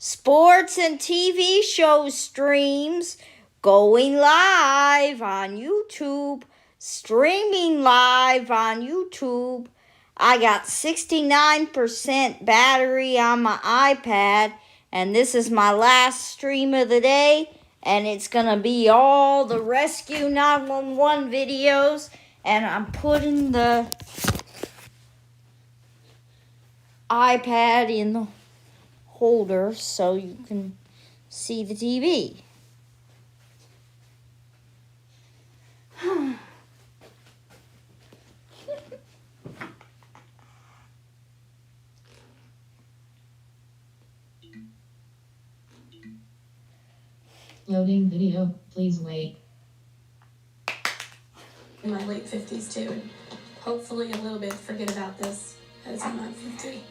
sports and TV show streams, going live on YouTube, streaming live on YouTube. I got 69% battery on my iPad, and this is my last stream of the day, and it's going to be all the Rescue 911 videos, and I'm putting the iPad in the holder so you can see the TV. Loading video, please wait. In my late 50s too, and hopefully a little bit forget about this as I'm not 50.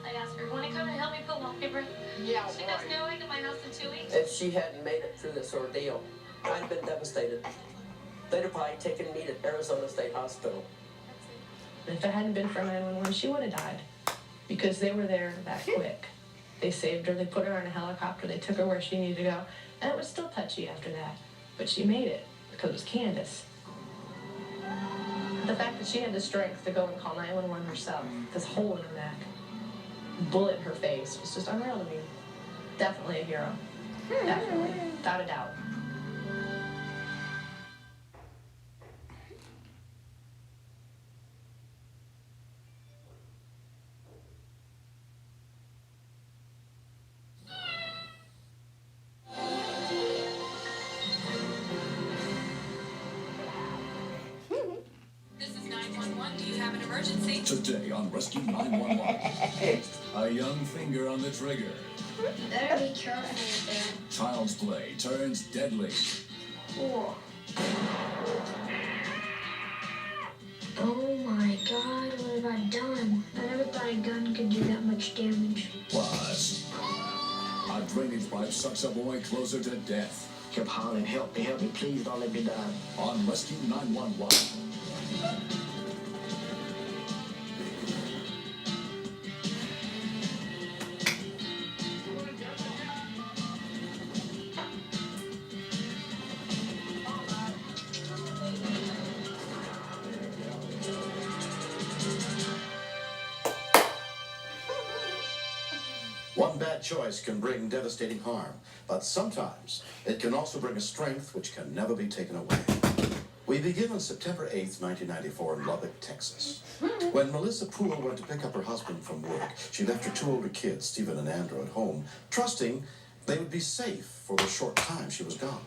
I asked her, want to come and help me put wallpaper? Yeah, she knows going to my house in 2 weeks. If she hadn't made it through this ordeal, I'd have been devastated. They'd have probably taken me to Arizona State Hospital. If it hadn't been for 911, she would have died because they were there that quick. They saved her, they put her on a helicopter, they took her where she needed to go, and it was still touchy after that. But she made it because it was Candace. The fact that she had the strength to go and call 911 herself, this hole in her neck, bullet in her face, was just unreal to me. Definitely a hero. Definitely. Without a doubt. This is 911. Do you have an emergency? Today on Rescue 911, a young finger on the trigger. Better be careful with that. Child's play turns deadly. Oh. Oh my God, what have I done? I never thought a gun could do that much damage. Plus, a drainage pipe sucks a boy closer to death. Kept hollering, help me, please don't let me die. On Rescue 911. One bad choice can bring devastating harm, but sometimes it can also bring a strength which can never be taken away. We begin on September 8th, 1994 in Lubbock, Texas. When Melissa Poole went to pick up her husband from work, she left her two older kids, Stephen and Andrew, at home, trusting they would be safe for the short time she was gone.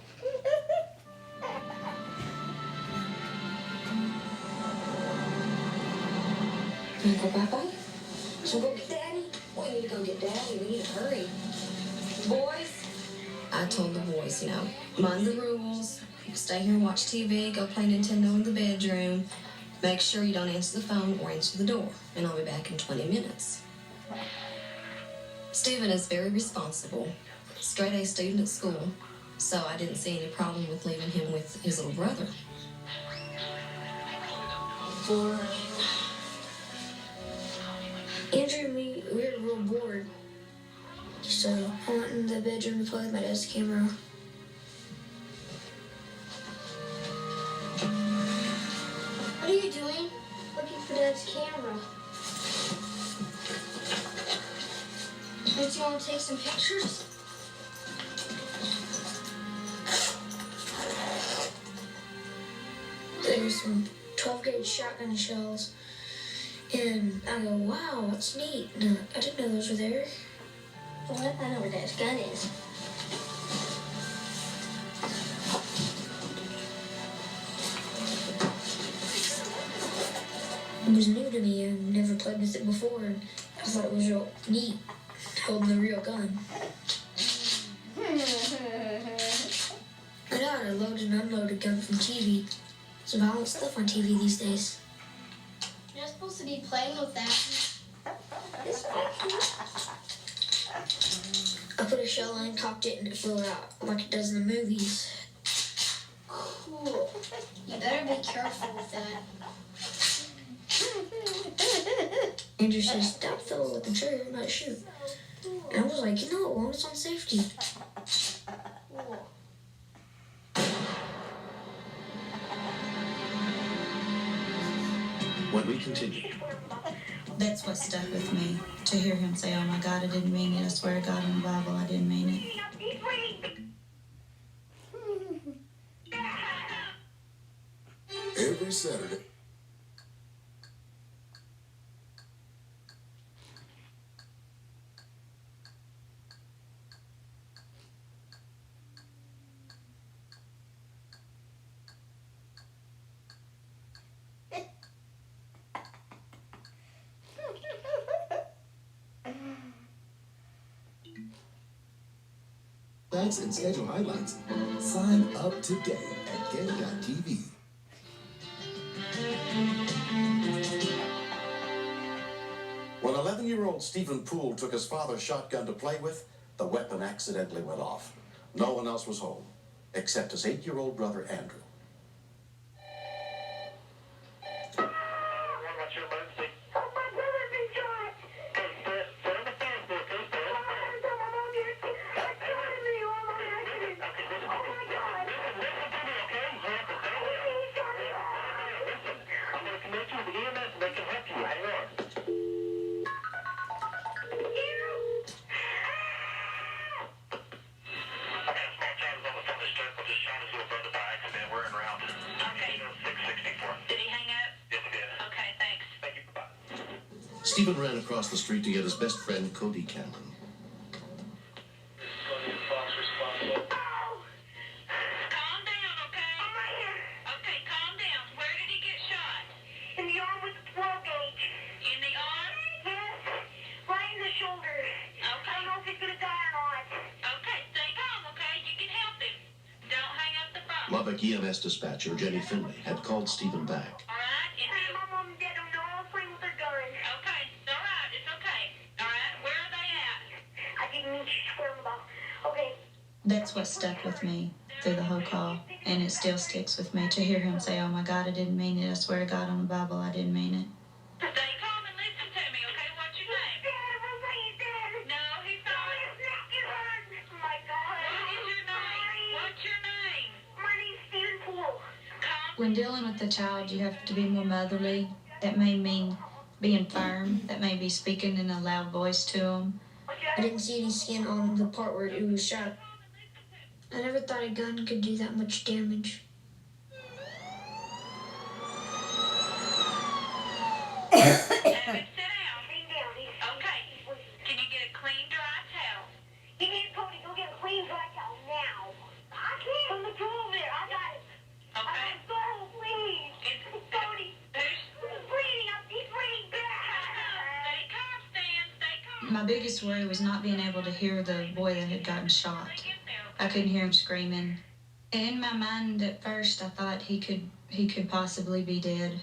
Uncle Papa? So go get Daddy? We need to go get Daddy. We need to hurry. Boys? I told the boys, mind the rules. Stay here and watch TV, go play Nintendo in the bedroom. Make sure you don't answer the phone or answer the door, and I'll be back in 20 minutes. Stephen is very responsible, straight A student at school, so I didn't see any problem with leaving him with his little brother. Andrew and me, we were real bored. So I went in the bedroom to play with my dad's camera. What are you doing? Looking for Dad's camera. Don't you want to take some pictures? There's some 12 gauge shotgun shells. And I go, wow, that's neat. No, I didn't know those were there. Well, I know where Dad's gun is. It was new to me. I've never played with it before, and I thought it was real neat, holding the real gun. I know how to load and unload a gun from TV. There's violent stuff on TV these days. You're not supposed to be playing with that. I put a shell in, cocked it, and it flew out like it does in the movies. Cool. You better be careful with that. Andrew says, stop fiddling with the trigger, not shoot. And I was like, like, you know, it won't. It's on safety. When we continue, That's what stuck with me. To hear him say, "Oh my God, I didn't mean it. I swear to God on the Bible, I didn't mean it." Every Saturday. Nights and schedule highlights. Sign up today at get.tv. when 11-year-old Stephen Poole took his father's shotgun to play with, the weapon accidentally went off. No one else was home, except his 8-year-old brother Andrew. Stephen ran across the street to get his best friend, Cody Cameron. Calm down, okay? Okay, calm down. Where did he get shot? In the arm with the 12 gauge. In the arm? Yes, right in the shoulder. I don't know if he's gonna die or not. Okay, stay calm, okay? You can help him. Don't hang up the phone. Lubbock EMS dispatcher Jenny Finley had called Stephen back. All right? If Hey, you... my mom and dad don't know. I'll play with their gun. Okay, it's all right. It's okay. All right, where are they at? I didn't mean to swear about. Okay. That's what stuck with me through the whole call, and it still sticks with me to hear him say, "Oh my God, I didn't mean it. I swear to God on the Bible, I didn't mean it." Stay calm and listen to me, okay? What's your name? Dad, I'm saying Dad. No, he's not. His neck is hurt. Oh my God. What is your name? What's your name? My name's Stephen Poole. Calm. When dealing with a child, you have to be more motherly. That may mean being firm. That may be speaking in a loud voice to them. I didn't see any skin on the part where it was shot. I never thought a gun could do that much damage. Evan, sit down. Okay. Can you get a clean, dry towel? You need Cody, go get a clean dry towel now. I can't. From the tool there, I got it. Okay. Go, please. Cody, he's bleeding. He's bleeding bad. Stay calm, Stan. Stay calm. My biggest worry was not being able to hear the boy that had gotten shot. I couldn't hear him screaming. In my mind, at first, I thought he could possibly be dead.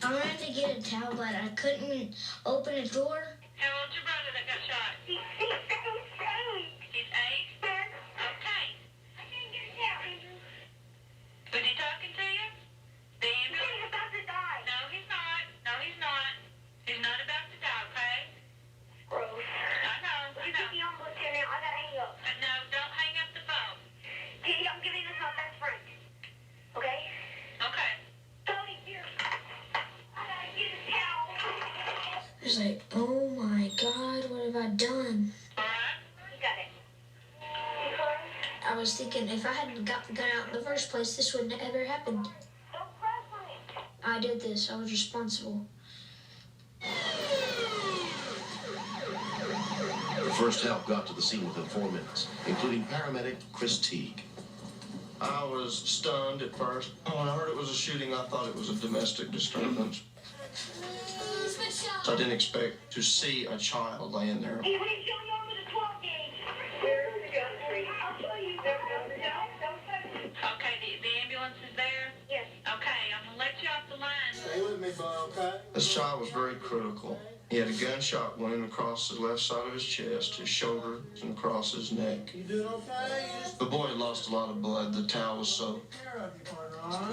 I wanted to get a towel, but I couldn't open the door. How old's your brother that got shot? He's 8. He's 8? Okay. I can't get it down, Andrew. Is he talking to you? The ambulance? He's about to die. No, he's not. No, he's not. He's not about to die, okay? Gross. I know. You get the ambulance here now. I gotta hang up. No, don't hang up the phone. I'm giving this to my best friend. Okay? Okay. Cody, here. I gotta get a towel. I was like, oh my God, what have I done? All right. You got it. I was thinking if I hadn't got the gun out in the first place, this wouldn't have ever happened. Don't press on it. I did this. I was responsible. The first help got to the scene within 4 minutes, including paramedic Chris Teague. I was stunned at first. When I heard it was a shooting, I thought it was a domestic disturbance. So I didn't expect to see a child laying there. Hey, please show me over the 12 gauge. Where's the gun, please? I'll show you. Okay, the ambulance is there? Yes. Okay, I'm gonna let you off the line. Stay with me, Bob, okay? This child was very critical. He had a gunshot wound across the left side of his chest, his shoulder, and across his neck. You doing okay? The boy had lost a lot of blood. The towel was soaked.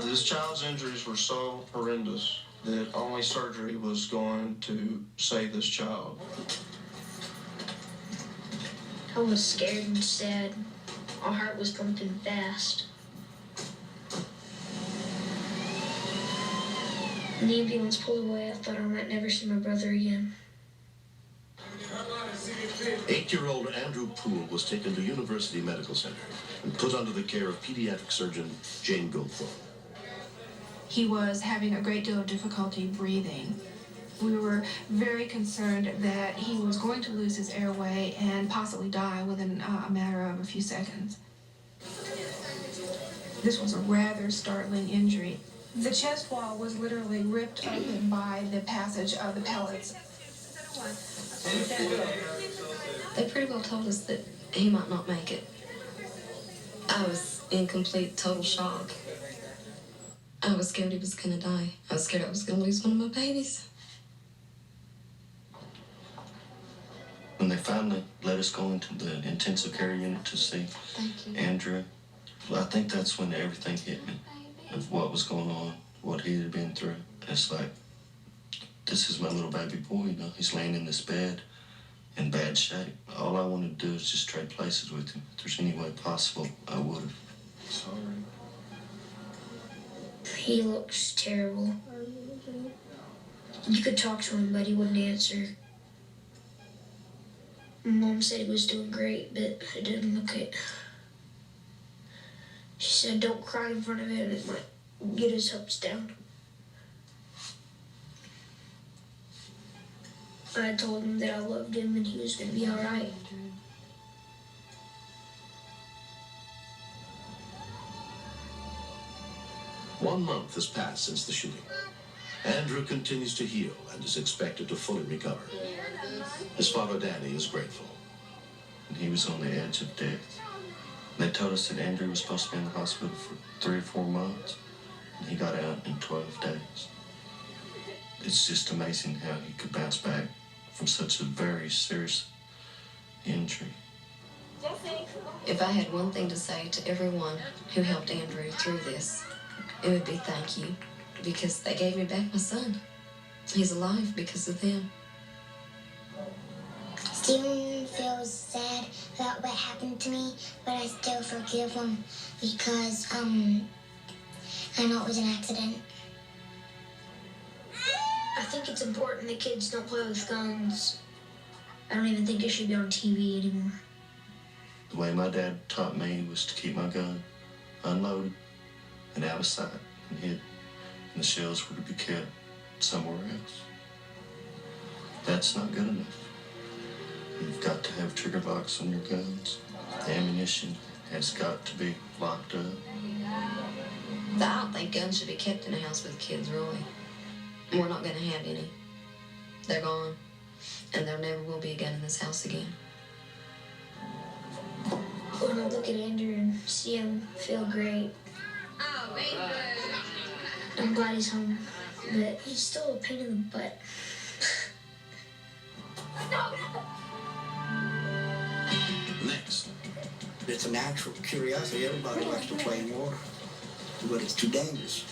This child's injuries were so horrendous that only surgery was going to save this child. I was scared and sad. My heart was pumping fast. When the ambulance pulled away, I thought I might never see my brother again. 8-year-old Andrew Poole was taken to University Medical Center and put under the care of pediatric surgeon Jane Goldthorpe. He was having a great deal of difficulty breathing. We were very concerned that he was going to lose his airway and possibly die within a matter of a few seconds. This was a rather startling injury. The chest wall was literally ripped open by the passage of the pellets. They pretty well told us that he might not make it. I was in complete, total shock. I was scared he was gonna die. I was scared I was gonna lose one of my babies. When they finally let us go into the intensive care unit to see Andrew, I think that's when everything hit me of what was going on, what he had been through. It's like, this is my little baby boy, you know, he's laying in this bed in bad shape. All I wanted to do is just trade places with him. If there's any way possible, I would have. Sorry. He looks terrible. You could talk to him, but he wouldn't answer. Mom said he was doing great, but it didn't look it. She said don't cry in front of him, it might get his hopes down. I told him that I loved him and he was going to be all right. One month has passed since the shooting. Andrew continues to heal and is expected to fully recover. His father, Danny, is grateful. And he was on the edge of death. They told us that Andrew was supposed to be in the hospital for 3 or 4 months, and he got out in 12 days. It's just amazing how he could bounce back from such a very serious injury. If I had one thing to say to everyone who helped Andrew through this, it would be thank you, because they gave me back my son. He's alive because of them. Steven feels sad about what happened to me, but I still forgive him because, I know it was an accident. I think it's important that kids don't play with guns. I don't even think it should be on TV anymore. The way my dad taught me was to keep my gun unloaded and out of sight and hid, and the shells were to be kept somewhere else. That's not good enough. You've got to have trigger locks on your guns. The ammunition has got to be locked up. I don't think guns should be kept in a house with kids, really. We're not going to have any. They're gone, and there never will be a gun in this house again. When I look at Andrew and see him feel great, I'm glad he's home, but he's still a pain in the butt. Next. It's a natural curiosity. Everybody likes to play in water, but it's too dangerous.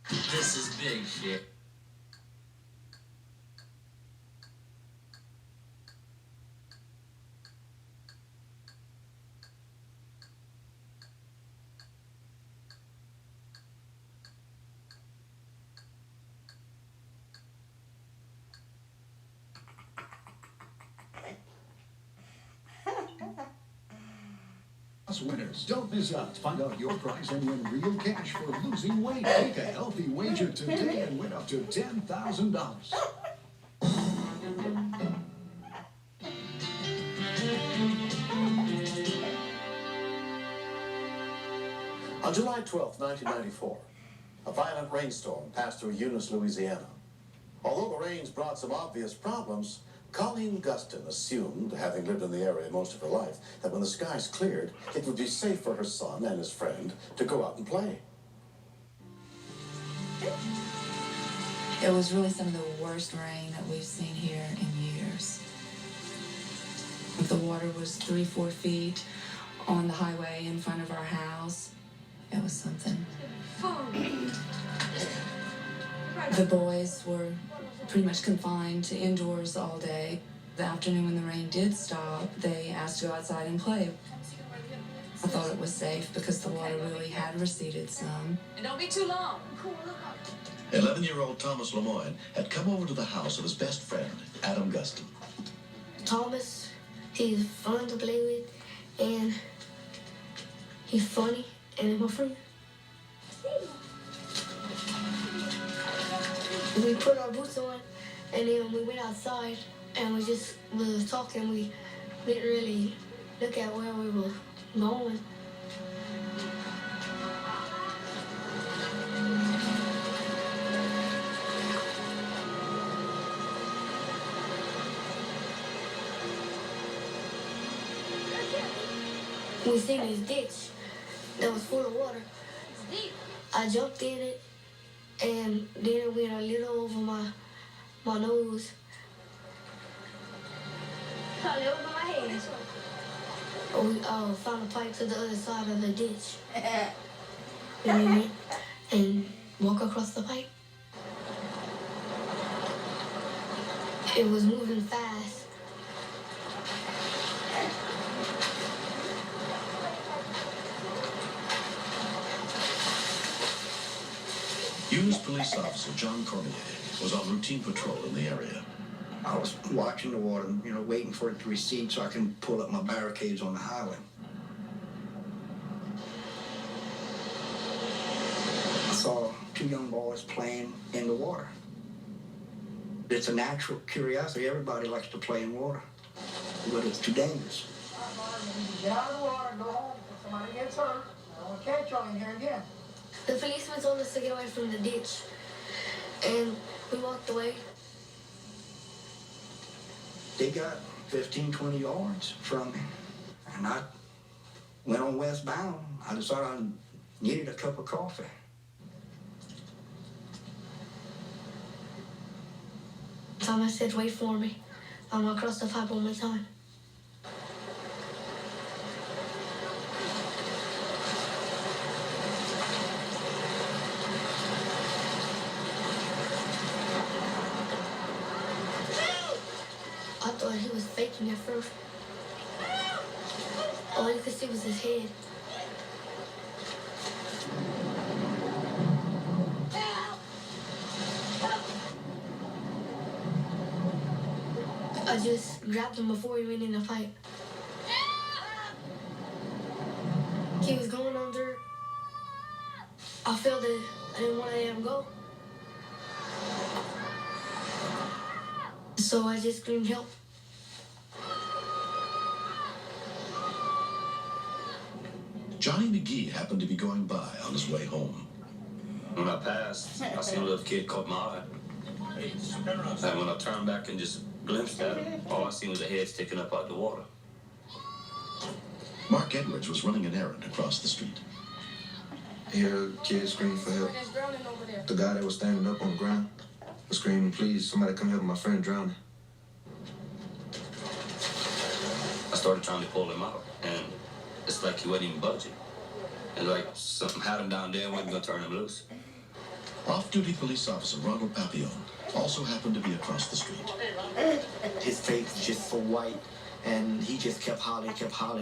This is big shit. Winners, don't miss out. Find out your prize and win real cash for losing weight. Take a healthy wager today and win up to $10,000. On July 12, 1994, a violent rainstorm passed through Eunice, Louisiana. Although the rains brought some obvious problems, Colleen Gustin assumed, having lived in the area most of her life, that when the skies cleared, it would be safe for her son and his friend to go out and play. It was really some of the worst rain that we've seen here in years. The water was 3-4 feet on the highway in front of our house. It was something. The boys were pretty much confined to indoors all day. The afternoon when the rain did stop, they asked to go outside and play. I thought it was safe because the water really had receded some. And don't be too long. 11-year-old Thomas Lemoyne had come over to the house of his best friend, Adam Guston. Thomas, he's fun to play with, and he's funny, and he's my friend. We put our boots on, and then we went outside, and we were talking. We didn't really look at where we were going. We seen this ditch that was full of water. I jumped in it, and then it went a little over my nose. Probably over my head. We found a pipe to the other side of the ditch. And we went and walked across the pipe. It was moving fast. U.S. Police Officer John Cormier was on routine patrol in the area. I was watching the water, waiting for it to recede so I can pull up my barricades on the highway. I saw two young boys playing in the water. It's a natural curiosity. Everybody likes to play in water, but it's too dangerous. Get out of the water and go home. If somebody gets hurt, I don't want to catch y'all in here again. The policeman told us to get away from the ditch, and we walked away. They got 15, 20 yards from me, and I went on westbound. I decided I needed a cup of coffee. Thomas said, "Wait for me. I'm gonna cross the pipe one more time." I thought he was faking at first. All you could see was his head. I just grabbed him before he went in the pipe. He was going under. I felt it. I didn't want to let him go. So I just screamed help. Johnny McGee happened to be going by on his way home. When I passed, I seen a little kid caught my eye. And when I turned back and just glimpsed at him, all I seen was a head sticking up out the water. Mark Edwards was running an errand across the street. He heard a kid scream for help. The guy that was standing up on the ground was screaming, "Please, somebody come help my friend drowning." I started trying to pull him out, and it's like he wasn't even budging. And like something had him down there and wasn't gonna turn him loose. Off-duty police officer Ronald Papillon also happened to be across the street. His face was just so white, and he just kept hollering,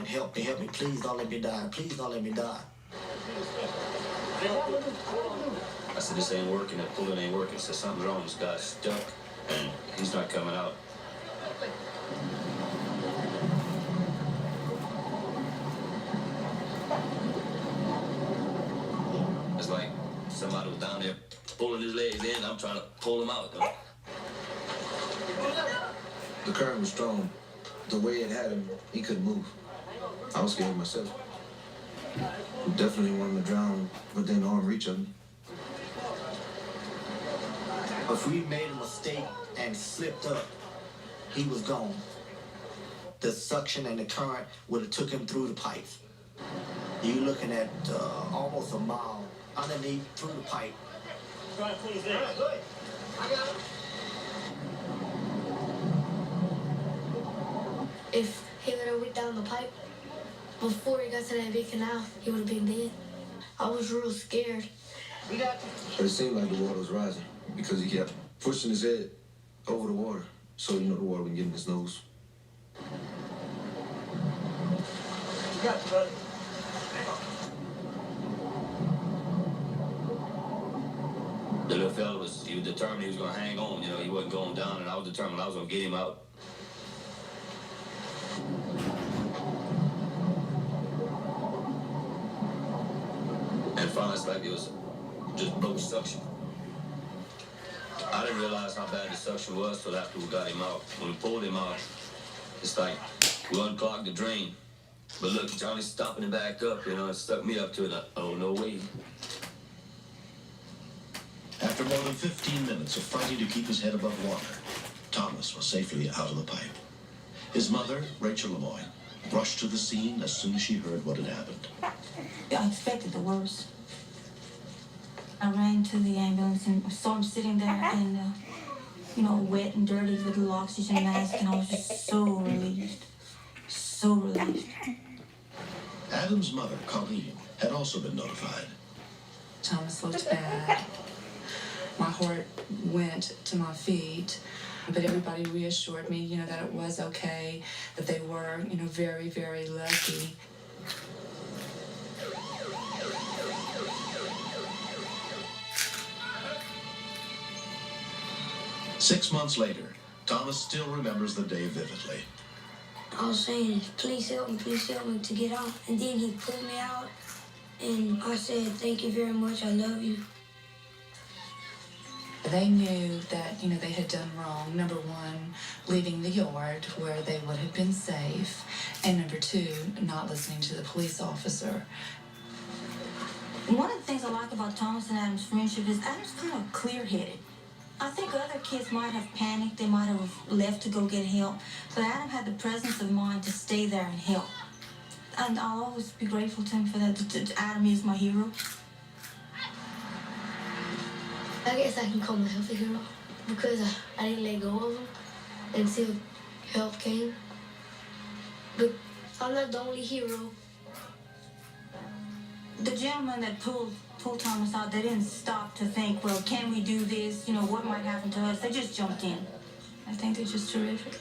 "Help me, please don't let me die, please don't let me die." I said, "This ain't working, that pulling ain't working." I said, "Something's wrong, this guy's stuck, and he's not coming out." It's like somebody was down there pulling his legs in, I'm trying to pull him out. The current was strong. The way it had him, he couldn't move. I was scared myself. Definitely wanted to drown within arm reach of him. If we made a mistake and slipped up, he was gone. The suction and the current would have took him through the pipes. You're looking at almost a mile underneath through the pipe. If he would have went down the pipe before he got to that big canal, he would have been dead. I was real scared. But it seemed like the water was rising because he kept pushing his head over the water. so you know the water would get in his nose. The little fella was determined he was gonna hang on, you know, he wasn't going down, and I was determined I was gonna get him out. And finally, it's like it was just blow suction. I didn't realize how bad the suction was till after we got him out. When we pulled him out, it's like we unclogged the drain. But look, Johnny's stopping it back up, you know, it stuck me up to it. Oh, no way. After more than 15 minutes of fighting to keep his head above water, Thomas was safely out of the pipe. His mother, Rachel Lemoyne, rushed to the scene as soon as she heard what had happened. I expected the worst. I ran to the ambulance and saw him sitting there in, wet and dirty with the oxygen mask, and I was just so relieved. So relieved. Adam's mother, Colleen, had also been notified. Thomas looked bad. My heart went to my feet, but everybody reassured me, that it was okay, that they were, very, very lucky. Six months later, Thomas still remembers the day vividly. I was saying, please help me to get out. And then he pulled me out, and I said, thank you very much, I love you. They knew that, they had done wrong. Number one, leaving the yard where they would have been safe. And number two, not listening to the police officer. One of the things I like about Thomas and Adam's friendship is Adam's kind of clear-headed. I think other kids might have panicked, they might have left to go get help, but Adam had the presence of mind to stay there and help. And I'll always be grateful to him for that. Adam is my hero. I guess I can call myself a hero because I didn't let go of him until help came. But I'm not the only hero. The gentleman that pulled Thomas out, they didn't stop to think, well, can we do this? What might happen to us? They just jumped in. I think they're just terrific.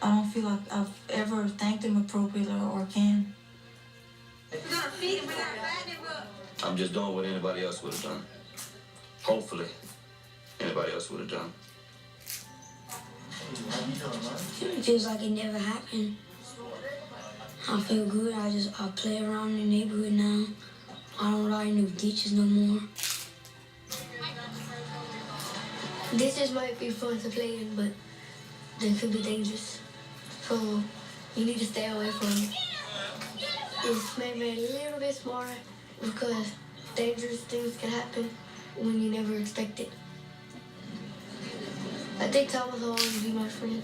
I don't feel like I've ever thanked them appropriately or can. We're gonna feed him, we're gonna fatten him up. I'm just doing what anybody else would have done. Hopefully, anybody else would have done. It feels like it never happened. I feel good. I play around in the neighborhood now. I don't ride in no ditches no more. This just might be fun to play in, but they could be dangerous. So you need to stay away from it. It's maybe a little bit smarter because dangerous things can happen when you never expect it. I think Thomas will always be my friend.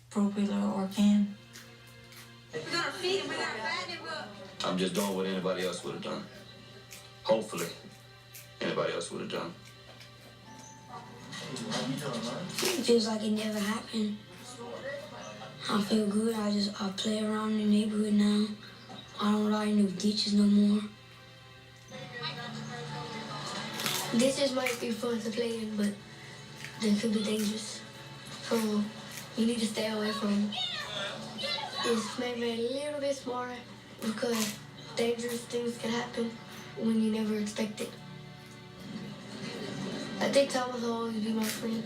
Appropriately or can. We're gonna feed him, we're gonna fatten him up. I'm just doing what anybody else would have done. Hopefully, anybody else would have done. It feels like it never happened. I feel good. I play around in the neighborhood now. I don't ride in no ditches no more. This just might be fun to play in, but they could be dangerous. So you need to stay away from it. It's maybe a little bit smarter because dangerous things can happen when you never expect it. I think Thomas will always be my friend.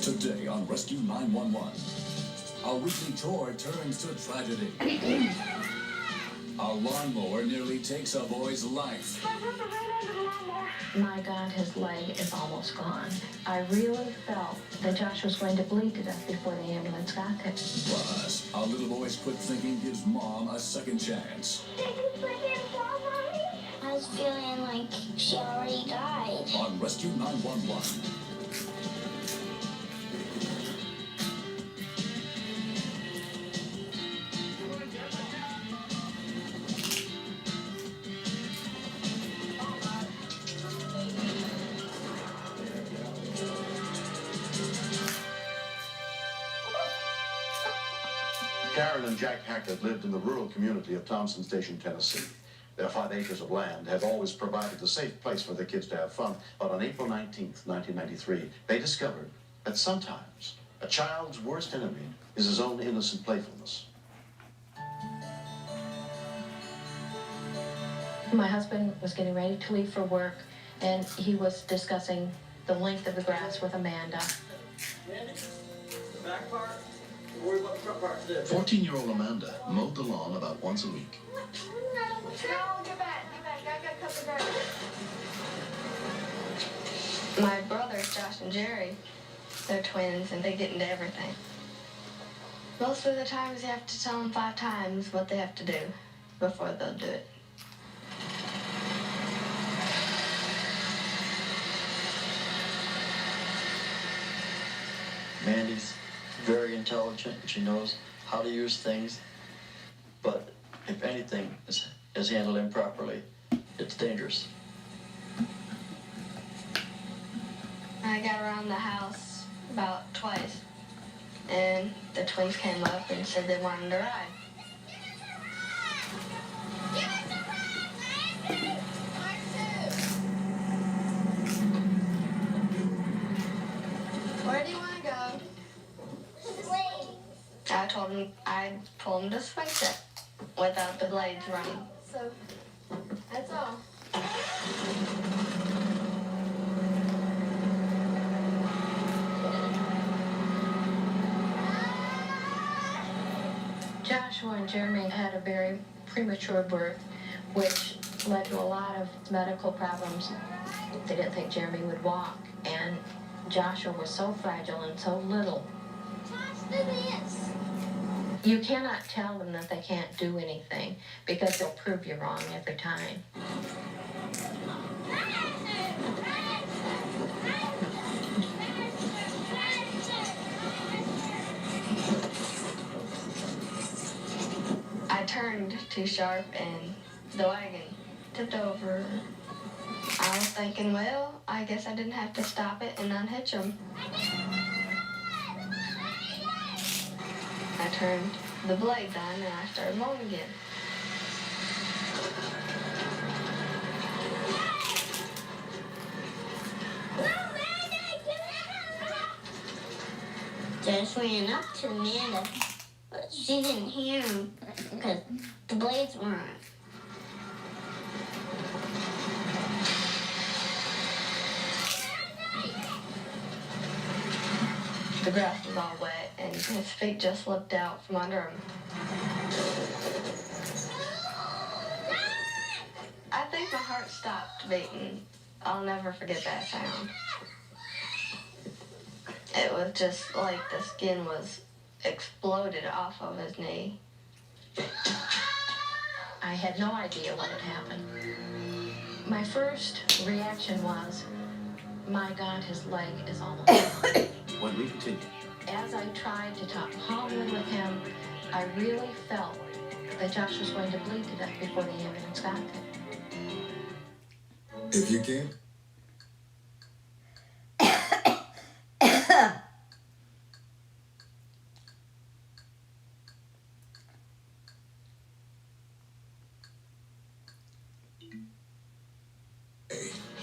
Today on Rescue 911, a weekly tour turns to tragedy. A lawnmower nearly takes a boy's life. My God, his leg is almost gone. I really felt that Josh was going to bleed to death before the ambulance got there. Plus, a little boy's quick thinking gives mom a second chance. I was feeling like she already died. On Rescue 911. Karen and Jack Hackett lived in the rural community of Thompson Station, Tennessee. Their 5 acres of land had always provided a safe place for their kids to have fun, but on April 19th, 1993, they discovered that sometimes a child's worst enemy is his own innocent playfulness. My husband was getting ready to leave for work, and he was discussing the length of the grass with Amanda. The back part, worry about the front part. 14-year-old Amanda mowed the lawn about once a week. No, get back. I got cut the grass. My brothers, Josh and Jerry, they're twins and they get into everything. Most of the times you have to tell them 5 times what they have to do before they'll do it. Mandy's very intelligent. She knows how to use things, but if anything is handled improperly, it's dangerous. I got around the house about twice, and the twins came up and said they wanted to ride. Where do you want to go? I told him I'd pull him to swing set without the blades running. So, that's all. Joshua and Jeremy had a very premature birth, which led to a lot of medical problems. They didn't think Jeremy would walk, and Joshua was so fragile and so little. You cannot tell them that they can't do anything, because they'll prove you wrong every time. I turned too sharp and the wagon tipped over. I was thinking, well, I guess I didn't have to stop it and unhitch them. I turned the blades on and I started mowing again. Just ran up to Amanda, but she didn't hear him because the blades weren't. The grass was all wet and his feet just slipped out from under him. I think my heart stopped beating. I'll never forget that sound. It was just like the skin was exploded off of his knee. I had no idea what had happened. My first reaction was, my God, his leg is almost gone. When we continue. As I tried to talk calmly with him, I really felt that Josh was going to bleed to death before the ambulance got there. If you can't.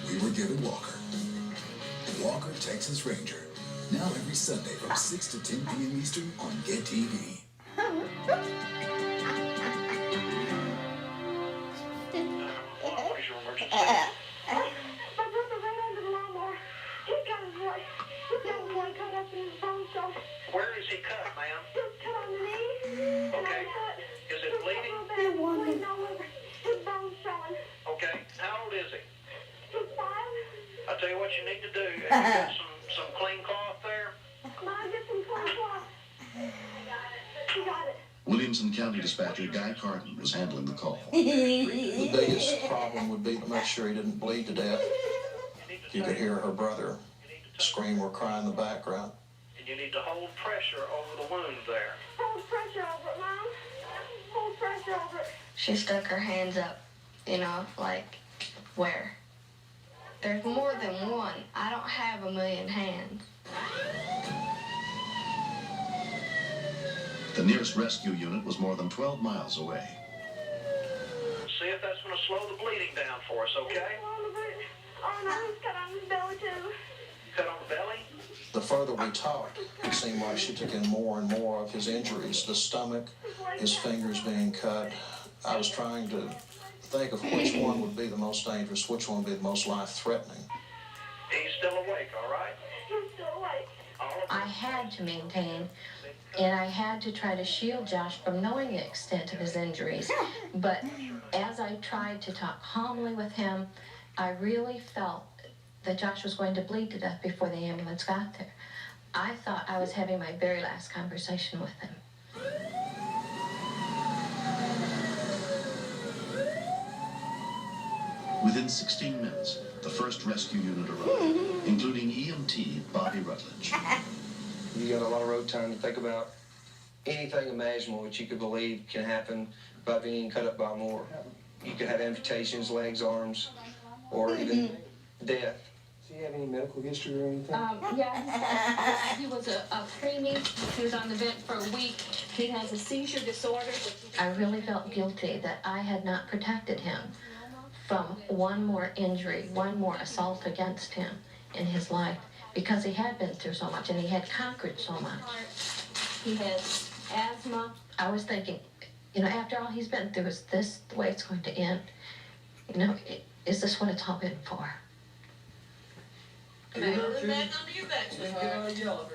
We were given Walker. Walker Texas Ranger. Now every Sunday from 6 to 10 p.m. Eastern on Get TV. Where is he cut, ma'am? Just cut on the knee. Okay. Is it bleeding? Bleeding. got some clean cloth there? Come on, get some clean cloth. You got it. Williamson County Dispatcher Guy Carden was handling the call. The biggest problem would be to make sure he didn't bleed to death. You could hear her brother scream or cry in the background. And you need to hold pressure over the wound there. Hold pressure over it, Mom. Hold pressure over it. She stuck her hands up, like, where? There's more than one. I don't have a million hands. The nearest rescue unit was more than 12 miles away. See if that's going to slow the bleeding down for us, okay? Oh, no, he's cut on his belly, too. Cut on the belly? The further we talked, it seemed like she took in more and more of his injuries. The stomach, his fingers being cut. I was trying to think of which one would be the most dangerous, which one would be the most life-threatening. He's still awake, all right? He's still awake. I had to maintain, and I had to try to shield Josh from knowing the extent of his injuries. But as I tried to talk calmly with him, I really felt that Josh was going to bleed to death before the ambulance got there. I thought I was having my very last conversation with him. Within 16 minutes, the first rescue unit arrived, including EMT Bobby Rutledge. You got a lot of road time to think about anything imaginable that you could believe can happen by being cut up by a Moore. You could have amputations, legs, arms, or even death. Do you have any medical history or anything? Yeah, he was a preemie. He was on the vent for a week. He has a seizure disorder. I really felt guilty that I had not protected him from one more injury, one more assault against him in his life, because he had been through so much and he had conquered so much. He has asthma. I was thinking, after all he's been through, is this the way it's going to end? Is this what it's all been for? Back under your back, sweetheart.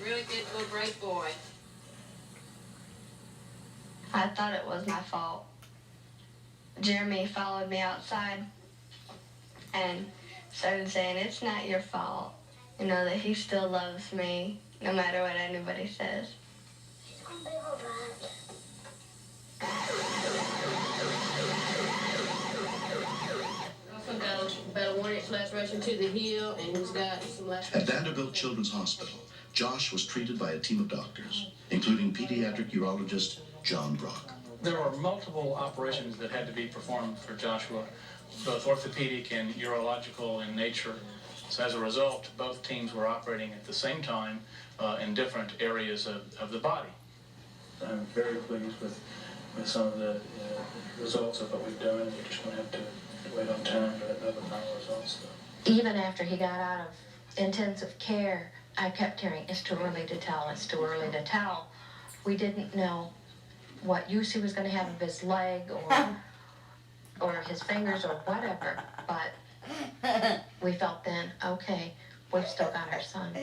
Really good, little brave boy. I thought it was my fault. Jeremy followed me outside and started saying, it's not your fault. That he still loves me, no matter what anybody says. Also got about a 1-inch laceration to the heel, and he's got some laceration. At Vanderbilt Children's Hospital, Josh was treated by a team of doctors, including pediatric urologist John Brock. There were multiple operations that had to be performed for Joshua, both orthopedic and urological in nature. So as a result, both teams were operating at the same time in different areas of the body. I'm very pleased with some of the results of what we've done. We're just going to have to wait on time to know the final results, though. Even after he got out of intensive care, I kept hearing, it's too early to tell, it's too early to tell. We didn't know what use he was going to have of his leg or his fingers or whatever, but we felt then, okay, we've still got our son.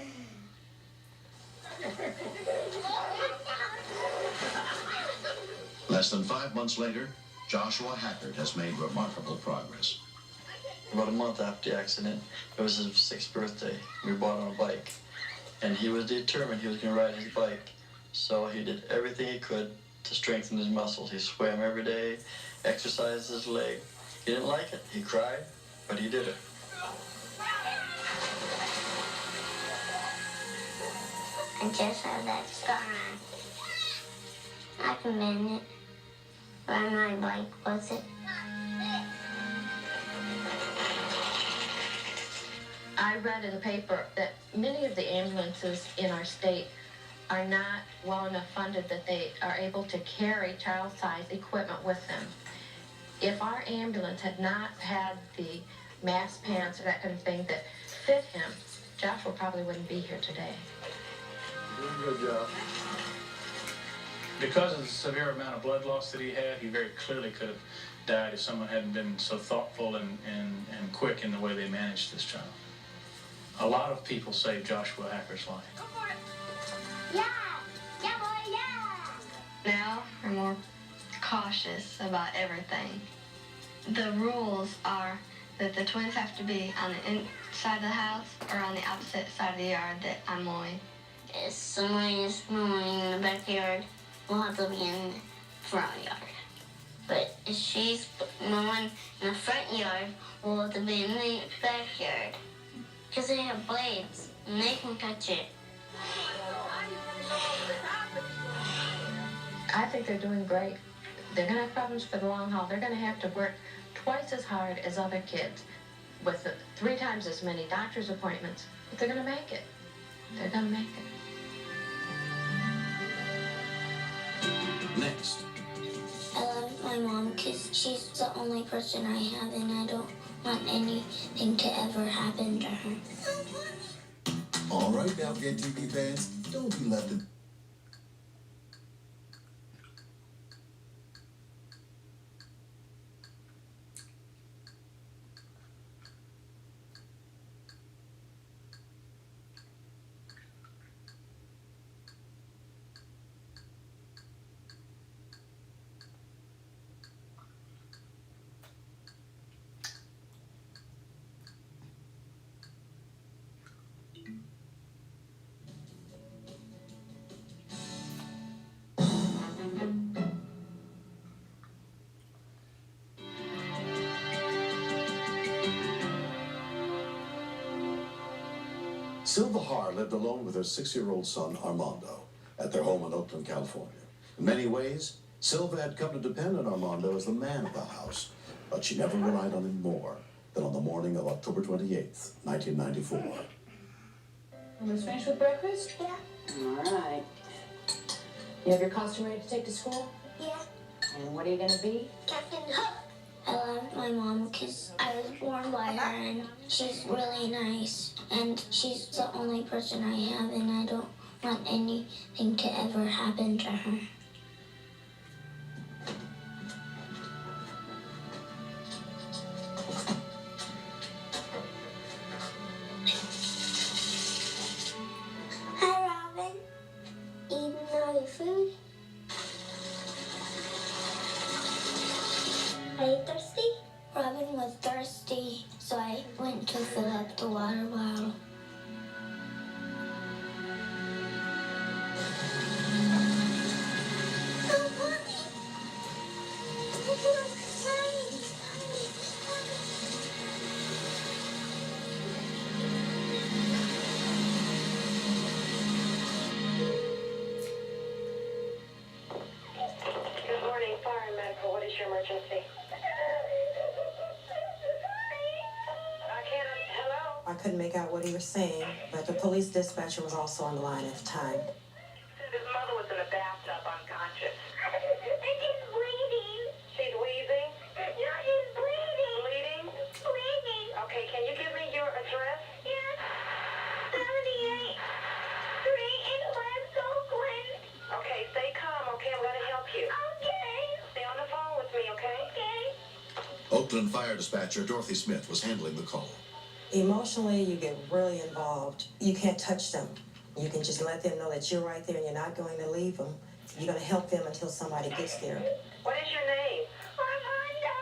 Less than 5 months later, Joshua Hackert has made remarkable progress. About a month after the accident, it was his 6th birthday. We bought him a bike, and he was determined he was going to ride his bike. So he did everything he could to strengthen his muscles. He swam every day, exercised his leg. He didn't like it. He cried, but he did it. I just have that scar on. I can mend it, but I'm not like, was it? I read in the paper that many of the ambulances in our state are not well enough funded that they are able to carry child-sized equipment with them. If our ambulance had not had the mask pants or that kind of thing that fit him, Joshua probably wouldn't be here today. Good job. Because of the severe amount of blood loss that he had, he very clearly could have died if someone hadn't been so thoughtful and quick in the way they managed this child. A lot of people saved Joshua Hackert's life. Yeah! Yeah, boy, yeah! Now we're more cautious about everything. The rules are that the twins have to be on the inside of the house or on the opposite side of the yard that I'm mowing. If someone is mowing in the backyard, we'll have to be in the front yard. But if she's mowing in the front yard, we'll have to be in the backyard. Because they have blades, and they can touch it. I think they're doing great. They're going to have problems for the long haul. They're going to have to work twice as hard as other kids with 3 times as many doctor's appointments. But they're going to make it. They're going to make it. Next. I love my mom because she's the only person I have, and I don't want anything to ever happen to her. All right now, Get TV fans, don't be left in. Silva Har lived alone with her 6-year-old son, Armando, at their home in Oakland, California. In many ways, Silva had come to depend on Armando as the man of the house, but she never relied on him more than on the morning of October 28th, 1994. Almost finished with breakfast? Yeah. All right. You have your costume ready to take to school? Yeah. And what are you going to be? Captain Hook. I love my mom because I was born by her, and she's really nice. And she's the only person I have, and I don't want anything to ever happen to her. Hi, Robin. Eating all your food? Are you thirsty? Robin was thirsty, so I went to fill up the water bottle. Good morning, fire and medical. What is your emergency? Hello? I couldn't make out what he was saying, but the police dispatcher was also on the line at the time. His mother was in a bathtub unconscious. She's bleeding. She's wheezing? No, she's bleeding. Bleeding? Bleeding. Okay, can you give me your address? Yes. 78. Street in West Oakland. Okay, stay calm, okay? I'm gonna help you. Okay. Stay on the phone with me, okay? Okay. Oakland fire dispatcher Dorothy Smith was handling the call. Emotionally, you get really involved. You can't touch them. You can just let them know that you're right there and you're not going to leave them. You're going to help them until somebody gets there. What is your name? Armando.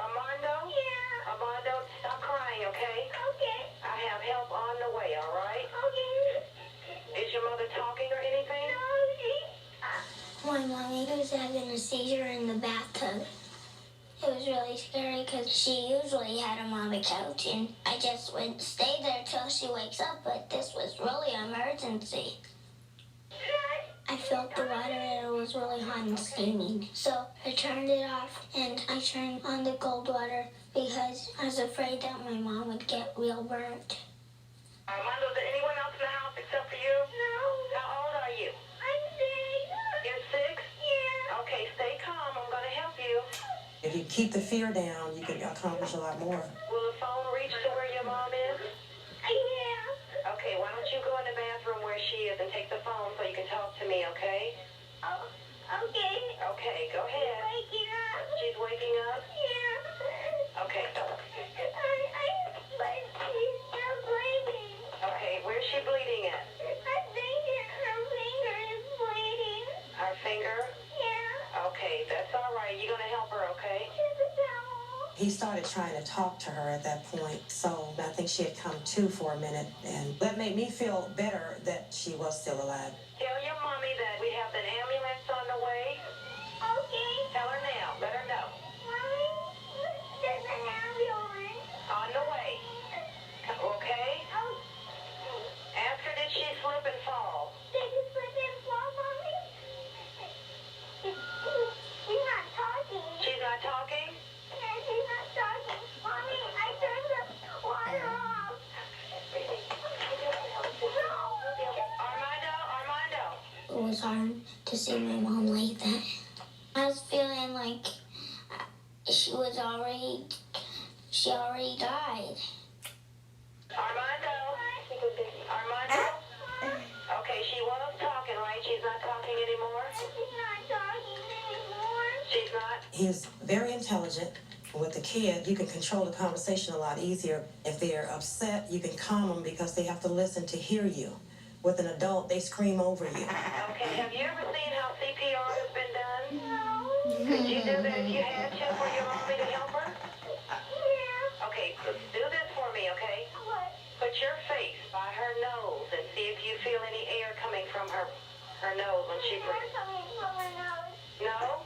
Armando? Yeah. Armando, stop crying, okay? Okay. I have help on the way, all right? Okay. Is your mother talking or anything? No, My mommy was having a seizure in the bathtub. It was really scary because she usually had him on the couch, and I just would stay there till she wakes up, but this was really an emergency. I felt the water and it was really hot and steaming, so I turned it off and I turned on the cold water because I was afraid that my mom would get real burnt. Armando, is there anyone else in the house except for you? No. How old are you? I'm 6. You're 6? Yeah. Okay, stay calm. I'm going to help you. If you keep the fear down, you can accomplish a lot more. Will the phone reach to where your mom is? Yeah. Okay, why don't you go in the bathroom where she is and take the phone so you can talk to me, okay? Oh, okay. Okay, go ahead. Waking up. She's waking up? Yeah. Okay. But she's still bleeding. Okay, where's she bleeding at? I think her finger is bleeding. Her finger? Yeah. Okay, that's all right. You're going to help her, okay? Here's a towel. He started trying to talk to her at that point, so I think she had come to for a minute, and that made me feel better that she was still alive. Tell your mommy that we have an ambulance on the way. Okay. Tell her now. Let her know. Mommy, there's an ambulance. On the way. Okay? Ask her, did she slip and fall? Did she slip and fall, Mommy? She's not talking. She's not talking? Yeah, she's not talking. Mommy, I turned the water off. It was hard to see my mom like that. I was feeling like she already died. Armando? Okay, she was talking, right? She's not talking anymore? She's not talking anymore. She's not? He's very intelligent. With the kid, you can control the conversation a lot easier. If they're upset, you can calm them because they have to listen to hear you. With an adult, they scream over you. Okay, have you ever seen how CPR has been done? No. Could you do that if you had to for your mommy to help her? Yeah. Okay, do this for me, okay? What? Put your face by her nose and see if you feel any air coming from her nose when she breathes. Coming from her nose. No?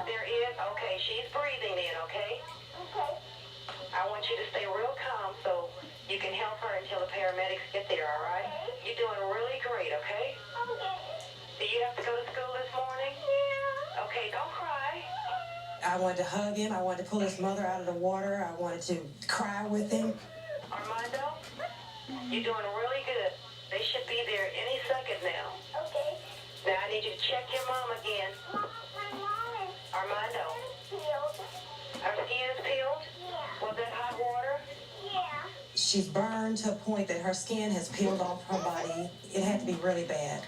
There is? Okay, she's breathing then, okay? Okay. I want you to stay real calm so you can help her until the paramedics get there, all right? You're doing really great, okay? Okay. Do you have to go to school this morning? Yeah. Okay, don't cry. I wanted to hug him. I wanted to pull his mother out of the water. I wanted to cry with him. Armando, you're doing really good. They should be there any second now. Okay. Now I need you to check your mom again. My mom is Armando. Peeled. Her skin is peeled? Yeah. Was that hot water? Yeah. She's burned to a point that her skin has peeled off her body. It had to be really bad.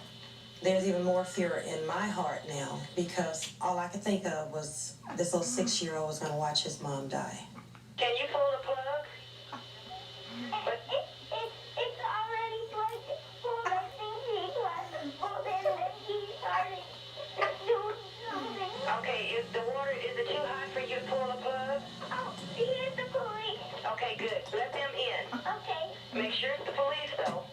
There's even more fear in my heart now because all I could think of was this little 6-year-old was going to watch his mom die. Can you pull the plug? It's already plugged. Well, I think he was. Well, then he started doing something. Okay, is it too hot for you to pull the plug? Oh, here's the police. Okay, good. Let them in. Okay. Make sure it's the police, though.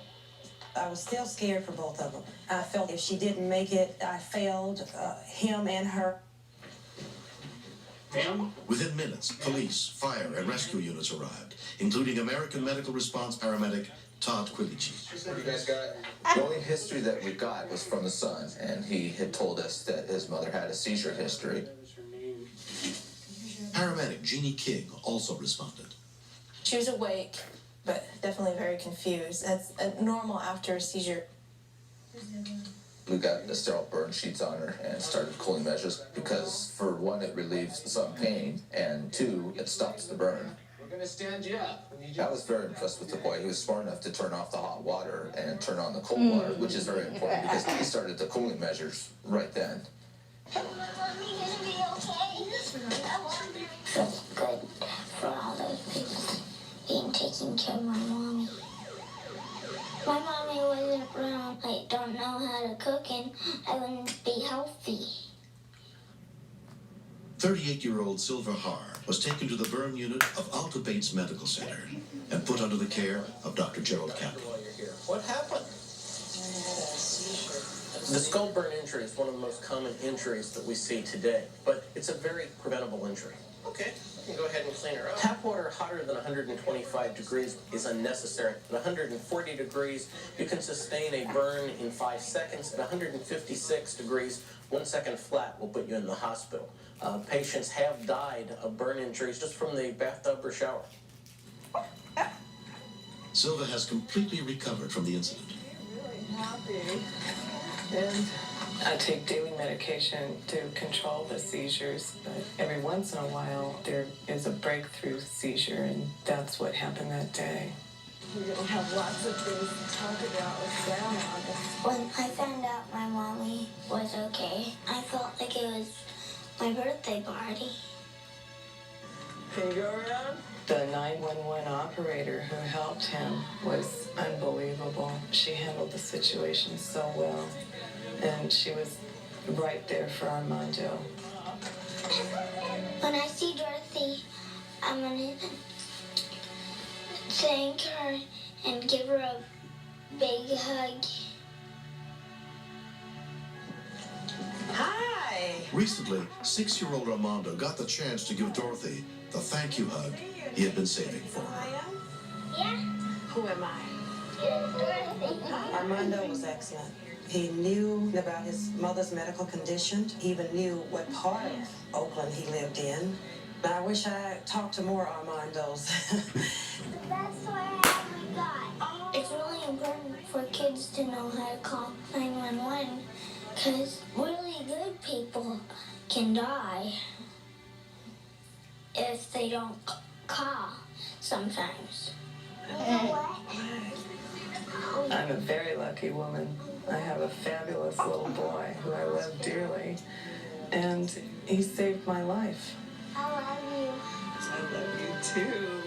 I was still scared for both of them. I felt if she didn't make it, I failed him and her. Within minutes, police, fire, and rescue units arrived, including American Medical Response paramedic Todd Quilici. What do you guys got? The only history that we got was from the son, and he had told us that his mother had a seizure history. Paramedic Jeannie King also responded. She was awake, but definitely very confused. That's normal after a seizure. We got the sterile burn sheets on her and started cooling measures because, for one, it relieves some pain, and two, it stops the burn. We're gonna stand you up. I was very impressed with the boy. He was smart enough to turn off the hot water and turn on the cold water, which is very important because he started the cooling measures right then. Is my mommy gonna be okay? I wonder. It's good for all those people being taking care of my mommy. My mommy wasn't around. I don't know how to cook and I wouldn't be healthy. 38-year-old Silver Har was taken to the burn unit of Alta Bates Medical Center and put under the care of Dr. Gerald Kaplan. What happened? The skull burn injury is one of the most common injuries that we see today, but it's a very preventable injury. Okay, I can go ahead and clean her up. Tap water hotter than 125 degrees is unnecessary. At 140 degrees, you can sustain a burn in 5 seconds. At 156 degrees, 1 second flat will put you in the hospital. Patients have died of burn injuries just from the bathtub or shower. Silva has completely recovered from the incident. Really happy. And I take daily medication to control the seizures, but every once in a while there is a breakthrough seizure, and that's what happened that day. We're gonna have lots of things to talk about with Grandma. When I found out my mommy was okay, I felt like it was my birthday party. Can you go around? The 911 operator who helped him was unbelievable. She handled the situation so well, and she was right there for Armando. When I see Dorothy, I'm gonna thank her and give her a big hug. Hi. Recently, 6-year-old Armando got the chance to give Dorothy the thank you hug he had been saving for her. Yeah? Who am I? Dorothy. Armando was excellent. He knew about his mother's medical condition. He even knew what part of Oakland he lived in. I wish I talked to more Armandos. That's why I haven't got. It's really important for kids to know how to call 911 because really good people can die if they don't call sometimes. I'm a very lucky woman. I have a fabulous little boy who I love dearly, and he saved my life. I love you. I love you too.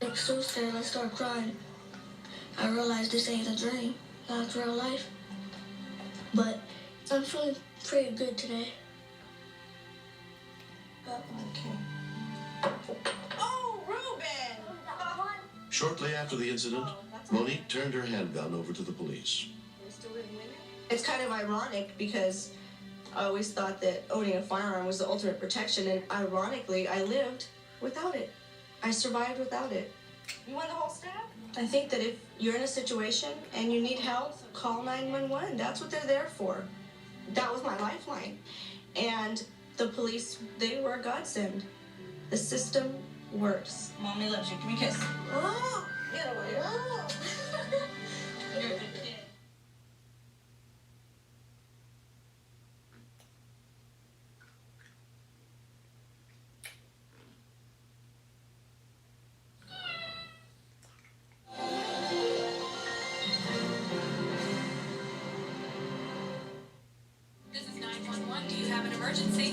Next Tuesday, I start crying. I realized this ain't a dream. That's real life. But I'm feeling pretty good today. Oh, Ruben! Shortly after the incident, Monique turned her handgun over to the police. It's kind of ironic because I always thought that owning a firearm was the ultimate protection, and ironically, I lived without it. I survived without it. You want the whole staff? I think that if you're in a situation and you need help, call 911. That's what they're there for. That was my lifeline. And the police, they were a godsend. The system works. Mommy loves you. Give me a kiss. Oh, get away. Oh. You're a good kid.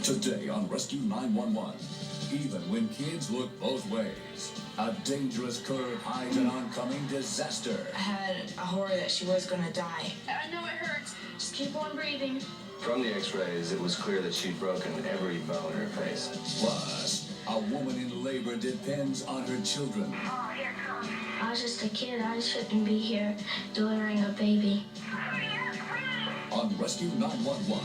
Today on Rescue 911, even when kids look both ways, a dangerous curve hides an oncoming disaster. I had a horror that she was gonna die. I know it hurts. Just keep on breathing. From the x-rays, it was clear that she'd broken every bone in her face. Plus, a woman in labor depends on her children. I was just a kid. I shouldn't be here delivering a baby. On Rescue 911.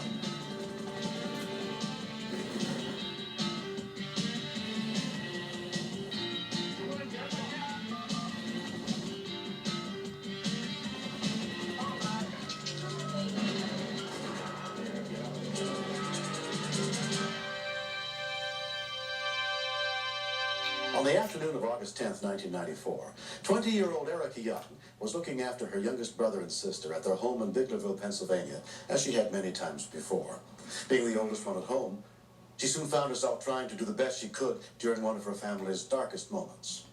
On the afternoon of August 10th, 1994, 20-year-old Erica Young was looking after her youngest brother and sister at their home in Biglerville, Pennsylvania, as she had many times before. Being the oldest one at home, she soon found herself trying to do the best she could during one of her family's darkest moments.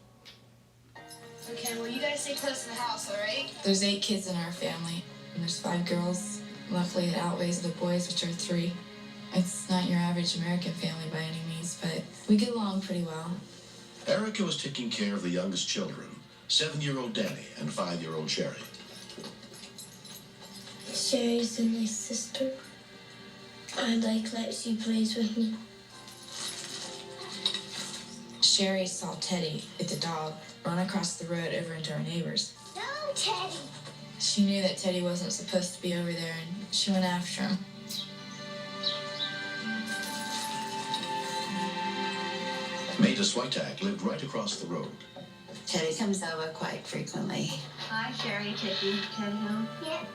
Okay, well, you guys stay close to the house, all right? There's 8 kids in our family, and there's 5 girls. Luckily, it outweighs the boys, which are 3. It's not your average American family by any means, but we get along pretty well. Erica was taking care of the youngest children, 7-year-old Danny and 5-year-old Sherry. Sherry's my sister. I like that she plays with me. Sherry saw Teddy, the dog, run across the road over into our neighbors. No, Teddy. She knew that Teddy wasn't supposed to be over there, and she went after him. Maida Switek lived right across the road. Teddy comes over quite frequently. Hi, Sherry, Teddy. Teddy home? Yeah.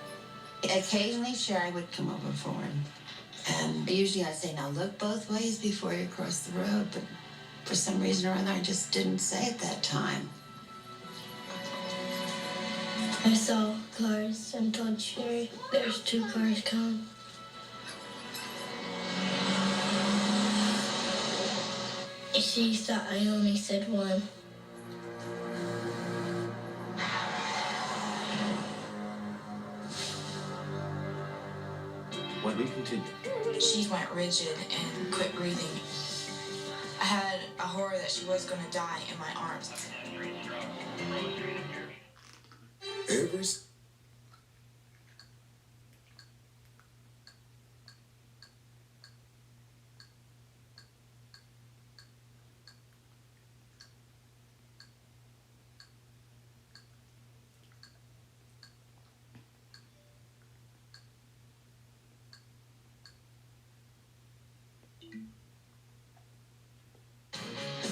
Occasionally, Sherry would come over for him. And usually I'd say, now look both ways before you cross the road. But for some reason or other, I just didn't say it that time. I saw cars and told Sherry there's 2 cars coming. She thought I only said 1. When we continue. She went rigid and quit breathing. I had a horror that she was going to die in my arms. Every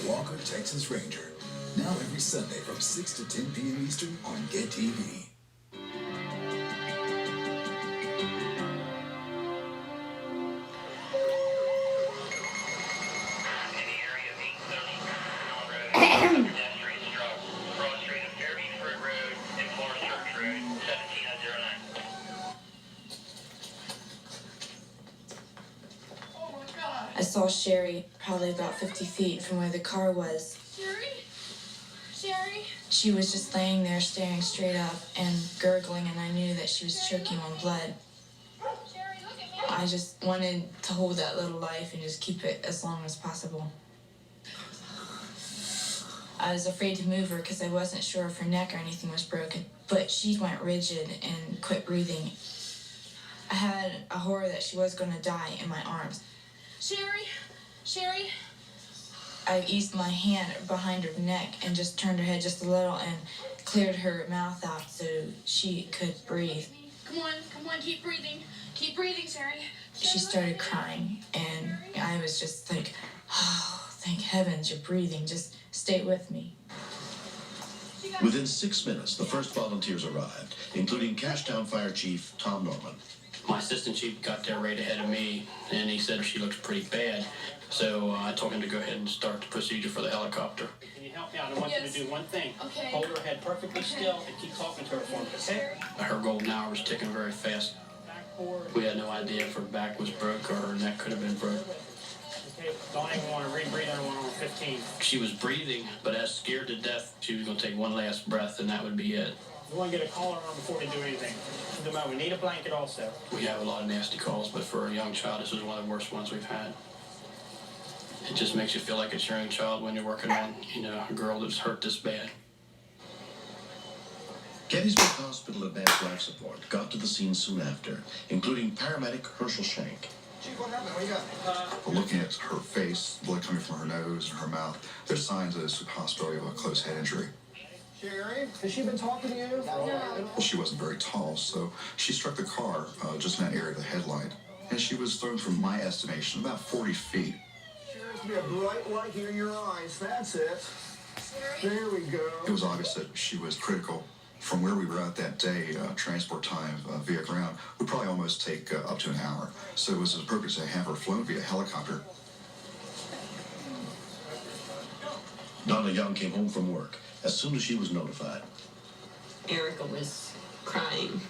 Walker, Texas Ranger. Now every Sunday from 6 to 10 p.m. Eastern on Get TV. I saw Sherry probably about 50 feet from where the car was. Sherry? Sherry? She was just laying there staring straight up and gurgling, and I knew that she was choking on blood. I just wanted to hold that little life and just keep it as long as possible. I was afraid to move her because I wasn't sure if her neck or anything was broken, but she went rigid and quit breathing. I had a horror that she was going to die in my arms. Sherry? Sherry? I eased my hand behind her neck and just turned her head just a little and cleared her mouth out so she could breathe. Come on, keep breathing. Keep breathing, Sherry. She started crying, and I was just like, oh, thank heavens you're breathing. Just stay with me. Within 6 minutes, the first volunteers arrived, including Cashtown Fire Chief Tom Norman. My assistant chief got there right ahead of me, and he said she looks pretty bad. So I told him to go ahead and start the procedure for the helicopter. Can you help me out? I want you to do one thing. Okay. Hold her head perfectly still and keep talking to her for me, okay? Her golden hour was ticking very fast. We had no idea if her back was broke or her neck could have been broke. Okay, don't even want to rebreathe on 115. She was breathing, but as scared to death, she was going to take one last breath, and that would be it. We want to get a collar on before we do anything. We need a blanket also. We have a lot of nasty calls, but for a young child, this is one of the worst ones we've had. It just makes you feel like it's your own child when you're working on, a girl that's hurt this bad. Gettysburg Hospital Advanced Life Support got to the scene soon after, including paramedic Herschel Shank. Chief, what happened? What do you got? Looking at her face, blood coming from her nose and her mouth, there's signs of this possibility of a close head injury. Sherry, has she been talking to you? No. Well, she wasn't very tall, so she struck the car just in that area of the headlight. And she was thrown, from my estimation, about 40 feet. There's be a bright light here in your eyes. That's it. There we go. It was obvious that she was critical. From where we were at that day, transport time via ground would probably almost take up to an hour. So it was appropriate to have her flown via helicopter. Donna Young came home from work as soon as she was notified. Erica was crying.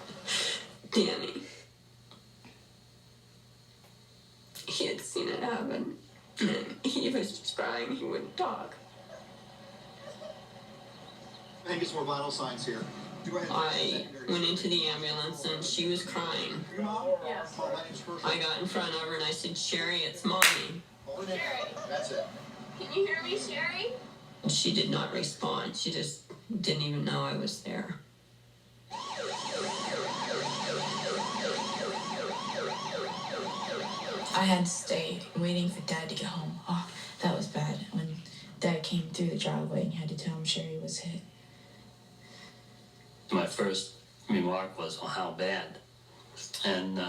Danny. He had seen it happen. And he was just crying. He wouldn't talk. I think it's more vital signs here. I went into the ambulance and she was crying. Yes. I got in front of her and I said, Sherry, it's Mommy. Sherry. That's it. Can you hear me, Sherry? And she did not respond. She just didn't even know I was there. I had to stay waiting for Dad to get home. Oh, that was bad. When Dad came through the driveway and had to tell him Sherry was hit. My first remark was, well, how bad? And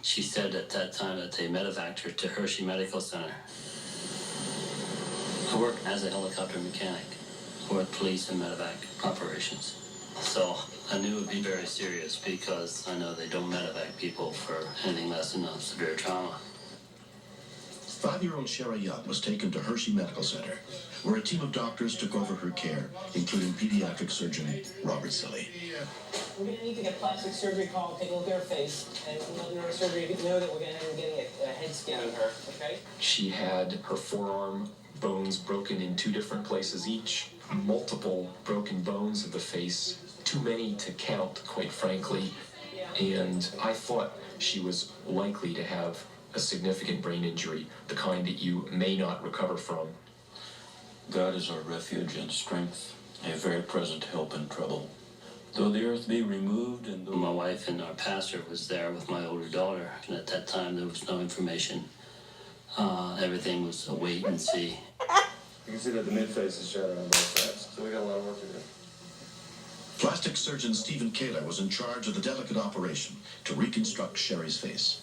she said at that time that they medevaced her to Hershey Medical Center. I work as a helicopter mechanic for police and medevac operations. So I knew it would be very serious because I know they don't medevac people for anything less than a severe trauma. 5-year-old Sherry Young was taken to Hershey Medical Center, where a team of doctors took over her care, including pediatric surgeon Robert Silly. We're going to need to get plastic surgery call, take a look at her face, and we'll do neurosurgery to know that we're going to end up getting a head scan on her, okay? She had her forearm bones broken in 2 different places each, multiple broken bones of the face, too many to count, quite frankly, and I thought she was likely to have a significant brain injury, the kind that you may not recover from. God is our refuge and strength, a very present help in trouble. Though the earth be removed, and though my wife and our pastor was there with my older daughter, and at that time there was no information. Everything was a wait and see. You can see that the midface is shattered on both sides, so we got a lot of work to do. Plastic surgeon Stephen Kaler was in charge of the delicate operation to reconstruct Sherry's face.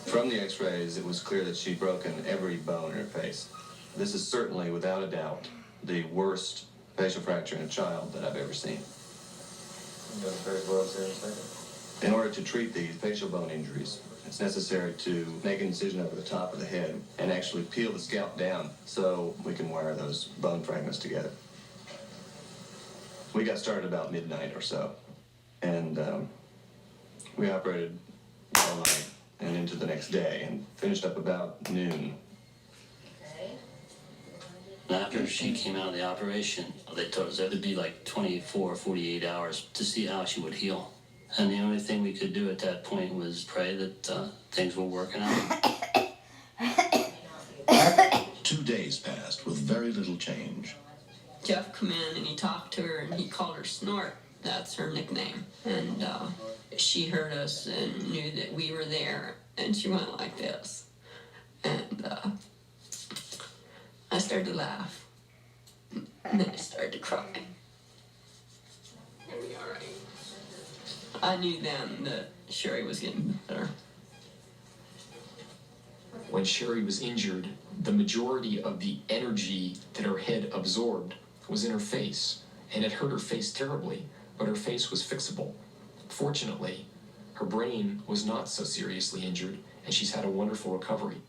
From the x-rays, it was clear that she'd broken every bone in her face. This is certainly, without a doubt, the worst facial fracture in a child that I've ever seen. In order to treat these facial bone injuries, it's necessary to make an incision over the top of the head and actually peel the scalp down so we can wire those bone fragments together. We got started about midnight or so, and we operated all night and into the next day and finished up about noon. After she came out of the operation, they told us it would be like 24 or 48 hours to see how she would heal. And the only thing we could do at that point was pray that things were working out. 2 days passed with very little change. Jeff come in and he talked to her and he called her Snort. That's her nickname. And she heard us and knew that we were there, and she went like this. And I started to laugh. And then I started to cry. It'll be all right. I knew then that Sherry was getting better. When Sherry was injured, the majority of the energy that her head absorbed was in her face, and it hurt her face terribly, but her face was fixable. Fortunately, her brain was not so seriously injured, and she's had a wonderful recovery.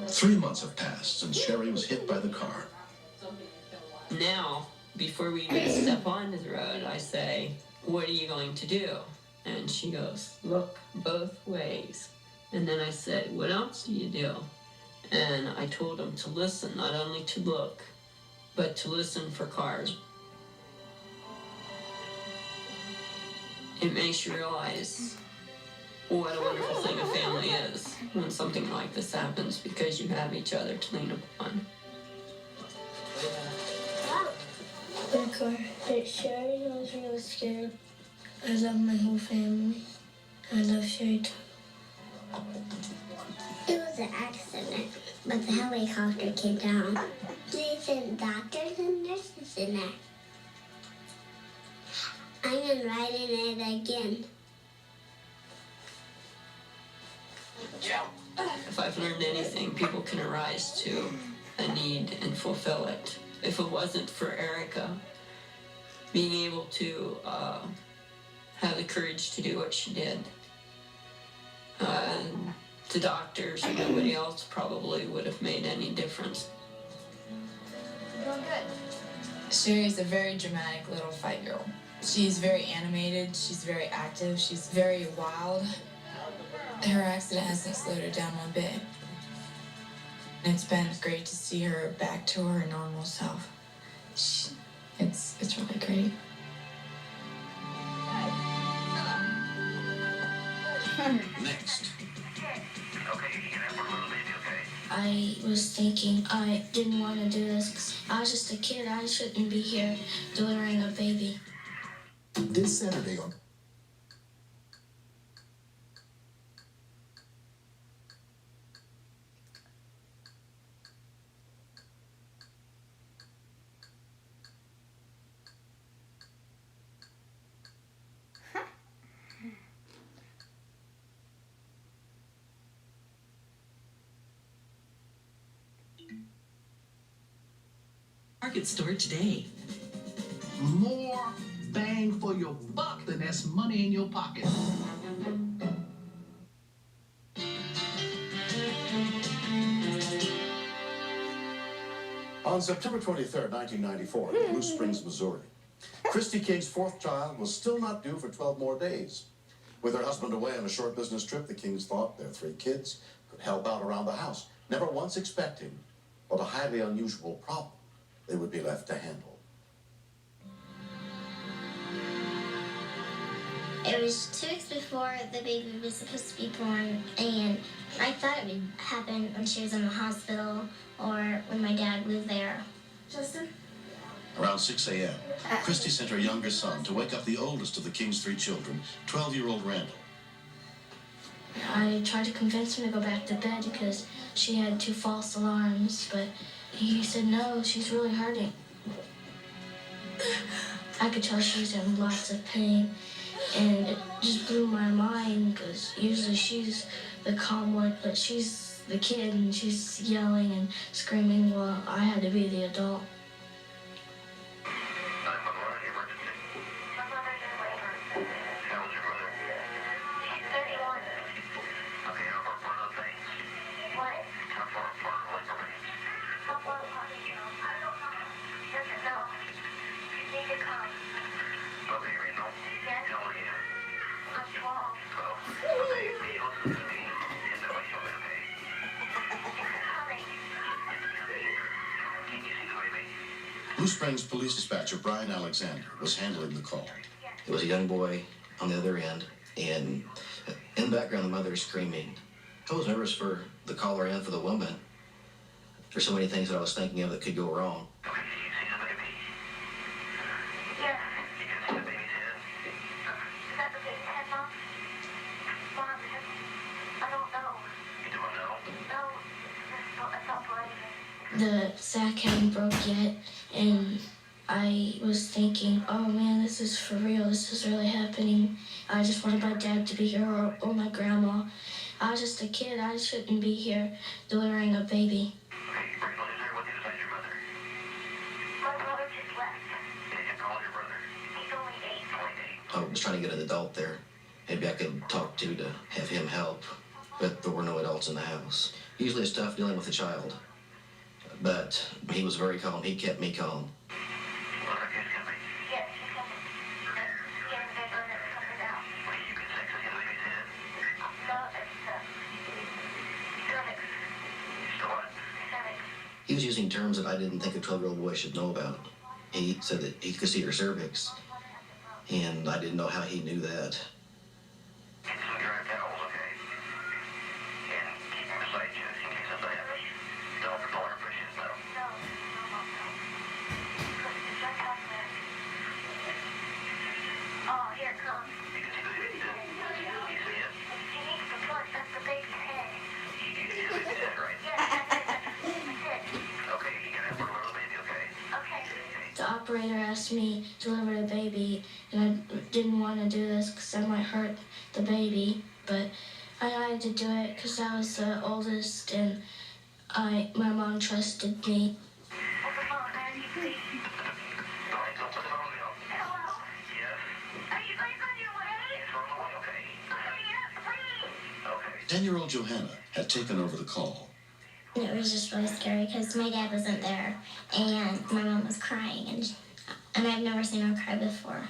3 months have passed since Sherry was hit by the car. Now, before we even step onto the road, I say, "What are you going to do?" And she goes, "Look both ways." And then I said, "What else do you do?" And I told him to listen, not only to look, but to listen for cars. It makes you realize what a wonderful thing a family is when something like this happens, because you have each other to lean upon. The car hit Sherry. I was really scared. I love my whole family. I love Sherry too. It was an accident, but the helicopter came down. They sent doctors and nurses in there. I'm gonna ride in it again. If I've learned anything, people can arise to a need and fulfill it. If it wasn't for Erica being able to have the courage to do what she did, the doctors or nobody else probably would have made any difference. Doing good. Sherry's a very dramatic little 5-year-old. She's very animated, she's very active, she's very wild. Her accident hasn't slowed her down one bit. And it's been great to see her back to her normal self. It's really great. Next. I was thinking I didn't want to do this 'cause I was just a kid. I shouldn't be here delivering a baby. This Saturday on Target store today. more bang for your buck than that's money in your pocket. On September 23rd, 1994, in Blue Springs, Missouri, Christy King's fourth child was still not due for 12 more days. With her husband away on a short business trip, the Kings thought their 3 kids could help out around the house, never once expecting what a highly unusual problem they would be left to handle. It was 2 weeks before the baby was supposed to be born, and I thought it would happen when she was in the hospital or when my dad was there. Justin? Around 6 a.m., Christy sent her younger son to wake up the oldest of the King's 3 children, 12-year-old Randall. I tried to convince him to go back to bed because she had 2 false alarms, but he said, no, she's really hurting. I could tell she was in lots of pain, and it just blew my mind because usually she's the calm one, but she's the kid and she's yelling and screaming while I had to be the adult. Blue Springs police dispatcher Brian Alexander was handling the call. It was a young boy on the other end, and in the background, the mother is screaming. I was nervous for the caller and for the woman. There's so many things that I was thinking of that could go wrong. The sack hadn't broke yet, and I was thinking, oh man, this is for real, this is really happening. I just wanted my dad to be here or my grandma. I was just a kid, I shouldn't be here delivering a baby. I was trying to get an adult there. Maybe I could talk to have him help, but there were no adults in the house. Usually it's tough dealing with a child, but he was very calm. He kept me calm. He was using terms that I didn't think a 12-year-old boy should know about. He said that he could see her cervix, and I didn't know how he knew that. The operator asked me to deliver the baby, and I didn't want to do this because I might hurt the baby, but I had to do it because I was the oldest, and my mom trusted me. Ten-year-old Johanna had taken over the call. It was just really scary because my dad wasn't there, and my mom was crying, and I've never seen her cry before.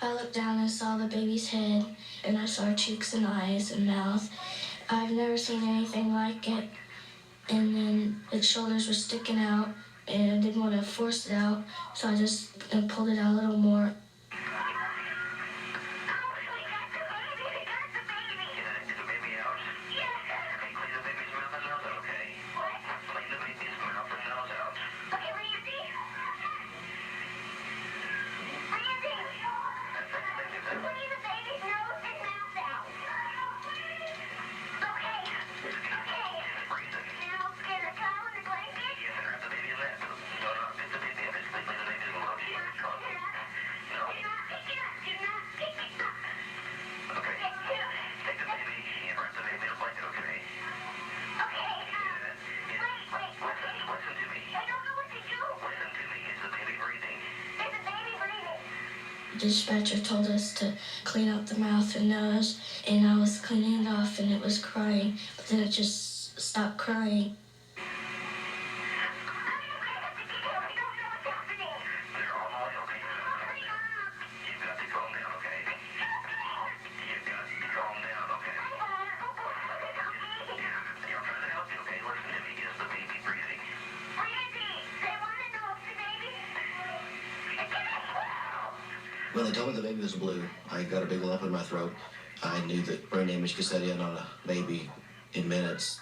I looked down and saw the baby's head, and I saw her cheeks and eyes and mouth. I've never seen anything like it. And then its shoulders were sticking out, and I didn't want to force it out, so I just pulled it out a little more. dispatcher told us to clean out the mouth and nose, and I was cleaning it off and it was crying, but then it just stopped crying. When they told me the baby was blue, I got a big lump in my throat. I knew that brain damage could set in on a baby in minutes.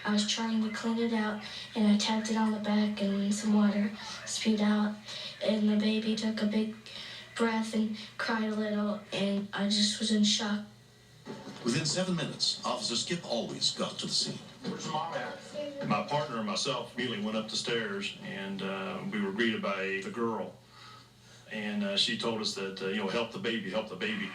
I was trying to clean it out, and I tapped it on the back, and some water spewed out, and the baby took a big breath and cried a little, and I just was in shock. Within 7 minutes, Officer Skip always got to the scene. Where's Mom at? My partner and myself immediately went up the stairs, and we were greeted by the girl. And she told us that, help the baby, help the baby.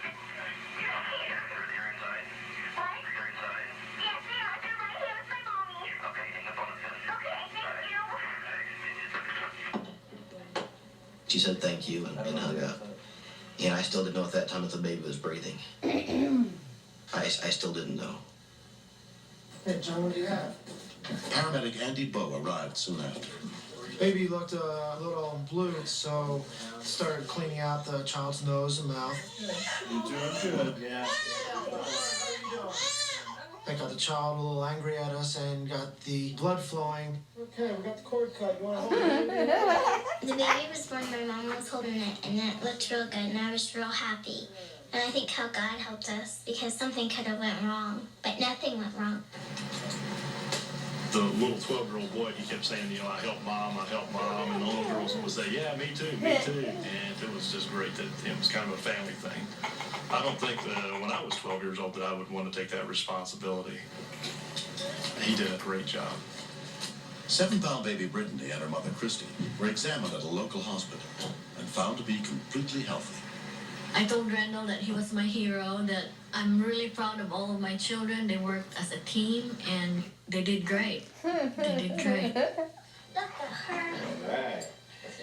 She said thank you and hung up. And I still didn't know at that time if the baby was breathing. I still didn't know. Hey, John, what do you have? Paramedic Andy Bowe arrived soon after. Baby looked a little blue, so started cleaning out the child's nose and mouth. You're doing good, yeah. I got the child a little angry at us and got the blood flowing. Okay, we got the cord cut. You want to hold it? The baby was born, my mom was holding it, and it looked real good, and I was real happy. And I think how God helped us, because something could have went wrong, but nothing went wrong. The little 12-year-old boy, he kept saying, I help Mom, and the little girls would say, yeah, me too. And it was just great that it was kind of a family thing. I don't think that when I was 12 years old that I would want to take that responsibility. He did a great job. 7-pound baby Brittany and her mother Christy were examined at a local hospital and found to be completely healthy. I told Randall that he was my hero, that I'm really proud of all of my children. They worked as a team, and they did great. They did great.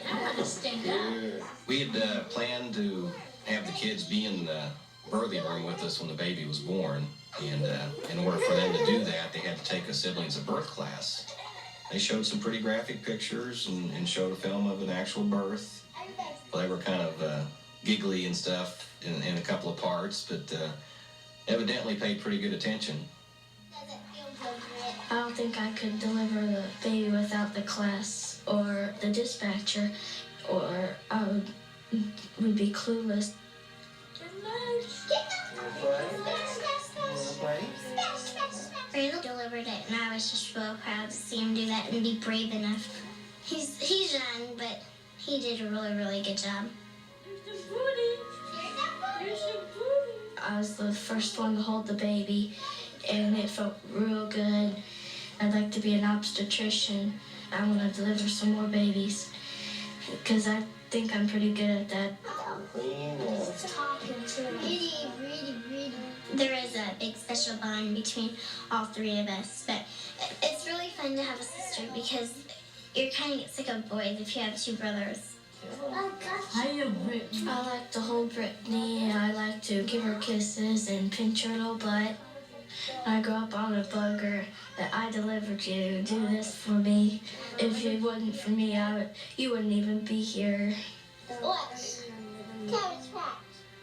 I want to stand up. We had planned to have the kids be in the birthing room with us when the baby was born. And in order for them to do that, they had to take a siblings at birth class. They showed some pretty graphic pictures and showed a film of an actual birth. They were kind of giggly and stuff in a couple of parts, but evidently paid pretty good attention. I don't think I could deliver the baby without the class or the dispatcher, or I would be clueless. Randall delivered it, and I was just real proud to see him do that and be brave enough. He's young, but he did a really, really good job. I was the first one to hold the baby, and it felt real good. I'd like to be an obstetrician. I want to deliver some more babies, because I think I'm pretty good at that. There is a big special bond between all three of us, but it's really fun to have a sister because you kind of get sick of boys if you have two brothers. I like to hold Brittany, I like to give her kisses and pinch her little butt. I grew up on a bugger that I delivered you. Do this for me. If it wasn't for me, you wouldn't even be here. What?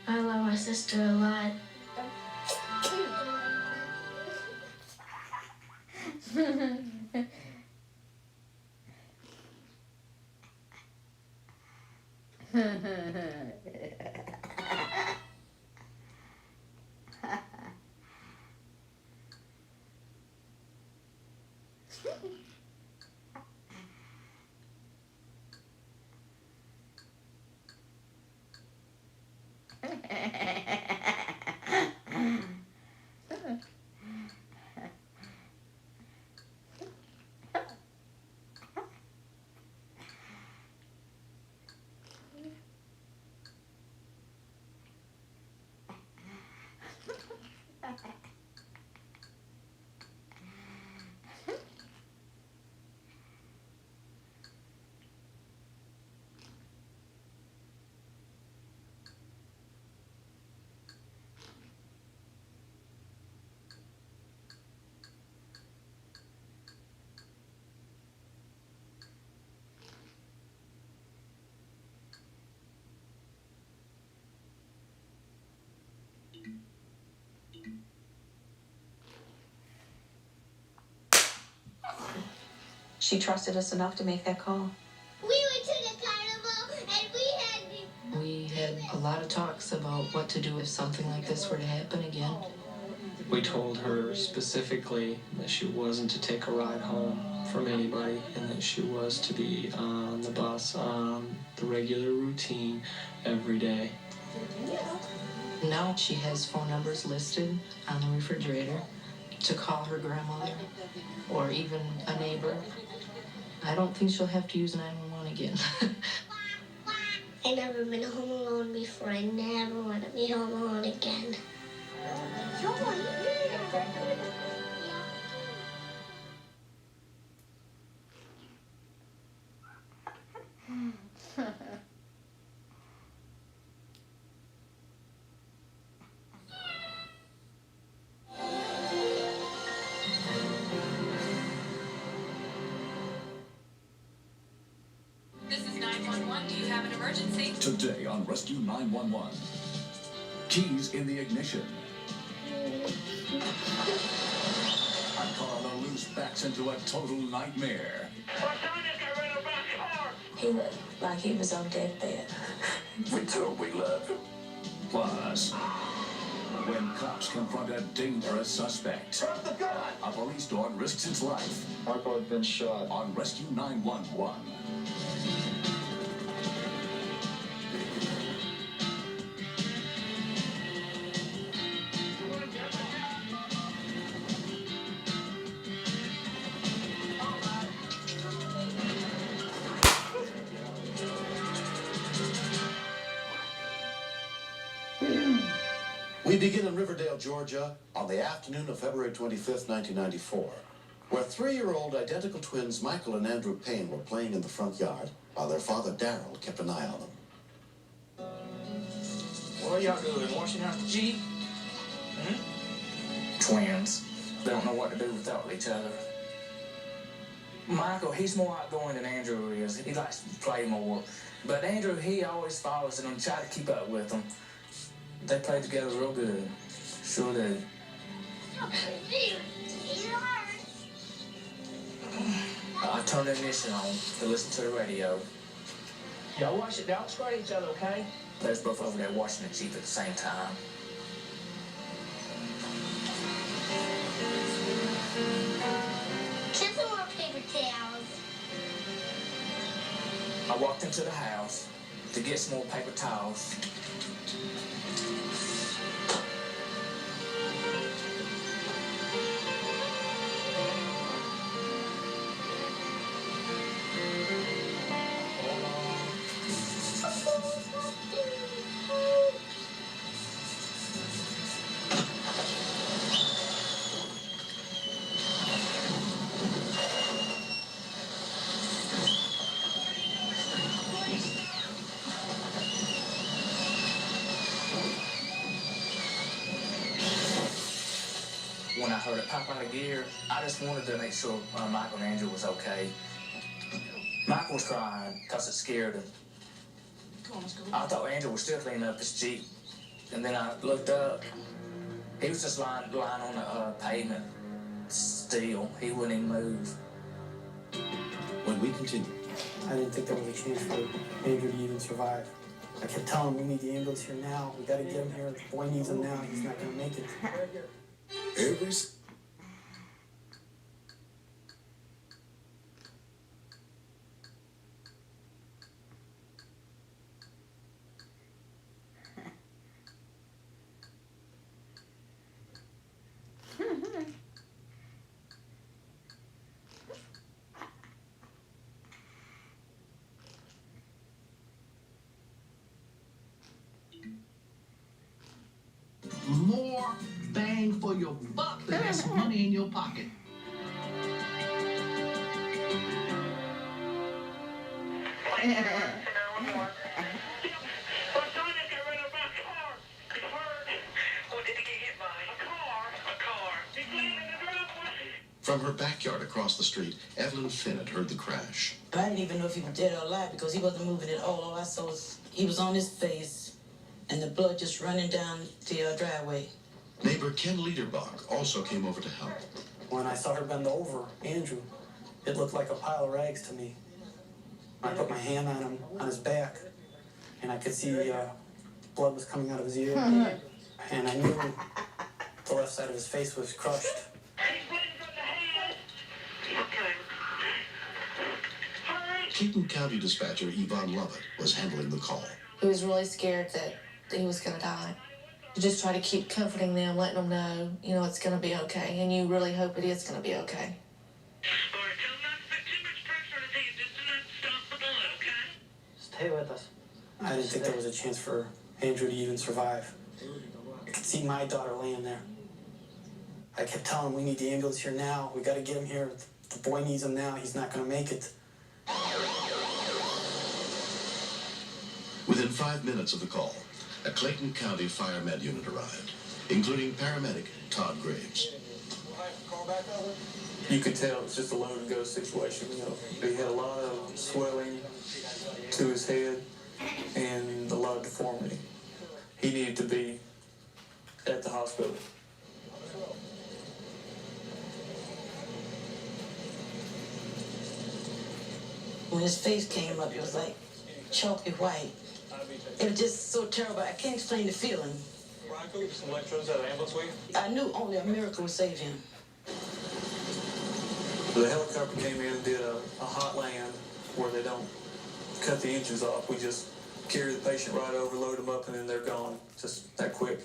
I love my sister a lot. She trusted us enough to make that call. We went to the carnival and We had a lot of talks about what to do if something like this were to happen again. We told her specifically that she wasn't to take a ride home from anybody and that she was to be on the bus on the regular routine every day. Now she has phone numbers listed on the refrigerator to call her grandmother or even a neighbor. I don't think she'll have to use 911 again. I've never been home alone before. I never want to be home alone again. This is 911. Do you have an emergency? Today on Rescue 911. Keys in the ignition. A car on the loose backs into a total nightmare. He looked like he was on deathbed. We told we loved him. Plus, when cops confront a dangerous suspect, a police dog risks its life. Marco had been shot. On Rescue 911. We begin in Riverdale, Georgia, on the afternoon of February 25th, 1994, where 3-year-old identical twins Michael and Andrew Payne were playing in the front yard while their father Darrell kept an eye on them. What are y'all doing? Washing out the Jeep? Twins. They don't know what to do without each other. Michael, he's more outgoing than Andrew is. He likes to play more. But Andrew, he always follows them and try to keep up with them. They play together real good. Sure do. I turn the ignition on to listen to the radio. Y'all watch it. Y'all square each other, okay? They're both over there watching the Jeep at the same time. Get some more paper towels. I walked into the house to get some more paper towels. When I heard it pop out of gear, I just wanted to make sure Michael and Andrew was okay. Michael was crying because it scared him. I thought Andrew was still cleaning up his Jeep. And then I looked up. He was just lying on the pavement, still. He wouldn't even move. When we continue. I didn't think there was a chance for Andrew to even survive. I kept telling him, we need the ambulance here now. We gotta get him here. The boy needs him now. He's not gonna make it. Every More bang for your buck than that's money in your pocket. From her backyard across the street, Evelyn Finn had heard the crash. I didn't even know if he was dead or alive because he wasn't moving at all. All I saw was he was on his face and the blood just running down the driveway. Neighbor Ken Liederbach also came over to help. When I saw her bend over Andrew, It looked like a pile of rags to me. I put my hand on him, on his back, and I could see blood was coming out of his ear. And I knew the left side of his face was crushed. Clayton County dispatcher Yvonne Lovett was handling the call. He was really scared that he was going to die. You just try to keep comforting them, letting them know, you know, it's going to be okay, and you really hope it is going to be okay. Stay with us. I didn't think there was a chance for Andrew to even survive. I could see my daughter laying there. I kept telling him, we need the ambulance here now. We got to get him here. The boy needs him now. He's not going to make it. Within 5 minutes of the call, a Clayton County Fire Med unit arrived, including paramedic Todd Graves. You could tell it's just a load and go situation. You know, he had a lot of swelling to his head and a lot of deformity. He needed to be at the hospital. When his face came up, it was like chalky white. It was just so terrible. I can't explain the feeling. Brian, can we get some electrodes out of the ambulance for you? I knew only a miracle would save him. The helicopter came in and did a hot land where they don't cut the engines off. We just carry the patient right over, load them up, and then they're gone. Just that quick.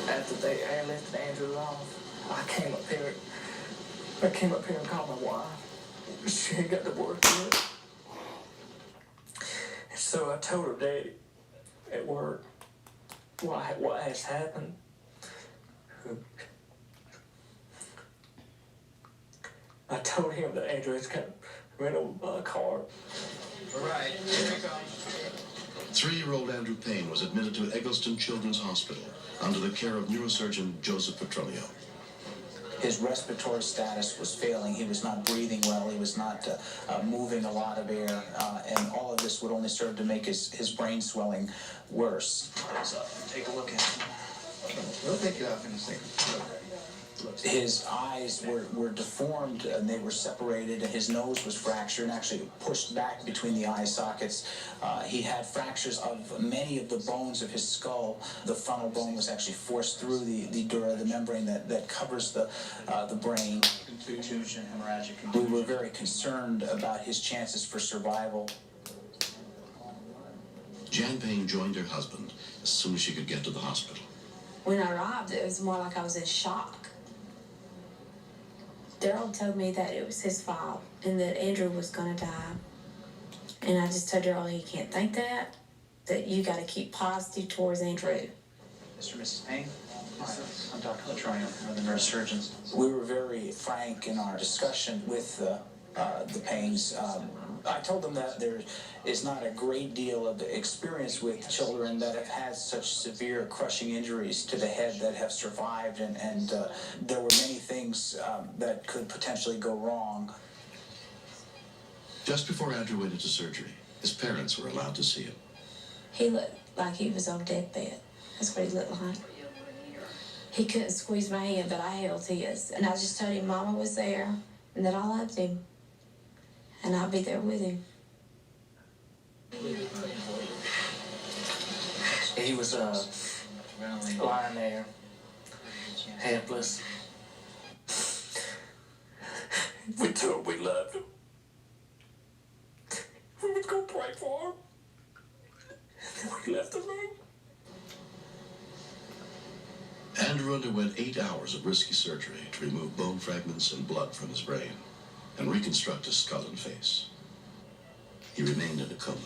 After they airlifted Andrew off, I came up here and called my wife. She ain't got to work yet. And so I told her daddy at work what has happened. I told him that Andrew has got ran over by a car. All right, here we go. 3-year-old Andrew Payne was admitted to Eggleston Children's Hospital under the care of neurosurgeon Joseph Petronio. His respiratory status was failing. He was not breathing well. He was not moving a lot of air. And all of this would only serve to make his brain swelling worse. Take a look at him. We'll take you off in a second. His eyes were deformed and they were separated, and his nose was fractured and actually pushed back between the eye sockets. He had fractures of many of the bones of his skull. The frontal bone was actually forced through the dura, the membrane that covers the brain. Contusion, hemorrhagic We contusion. were very concerned about his chances for survival. Jan Payne joined her husband as soon as she could get to the hospital. When I arrived, it was more like I was in shock. Daryl told me that it was his fault and that Andrew was going to die. And I just told Daryl he can't think that you got to keep positive towards Andrew. Mr. and Mrs. Payne? Hi, I'm Dr. Petronio, one of the neurosurgeons. We were very frank in our discussion with the Paynes. I told them that there is not a great deal of experience with children that have had such severe crushing injuries to the head that have survived, and there were many things that could potentially go wrong. Just before Andrew went into surgery, his parents were allowed to see him. He looked like he was on deathbed. That's what he looked like. He couldn't squeeze my hand, but I held his. And I just told him Mama was there and that I loved him. And I'll be there with him. He was lying there, helpless. We told him we loved him. We was gonna pray for him. And then we left the room. Andrew underwent 8 hours of risky surgery to remove bone fragments and blood from his brain and reconstruct his skull and face. He remained in a coma.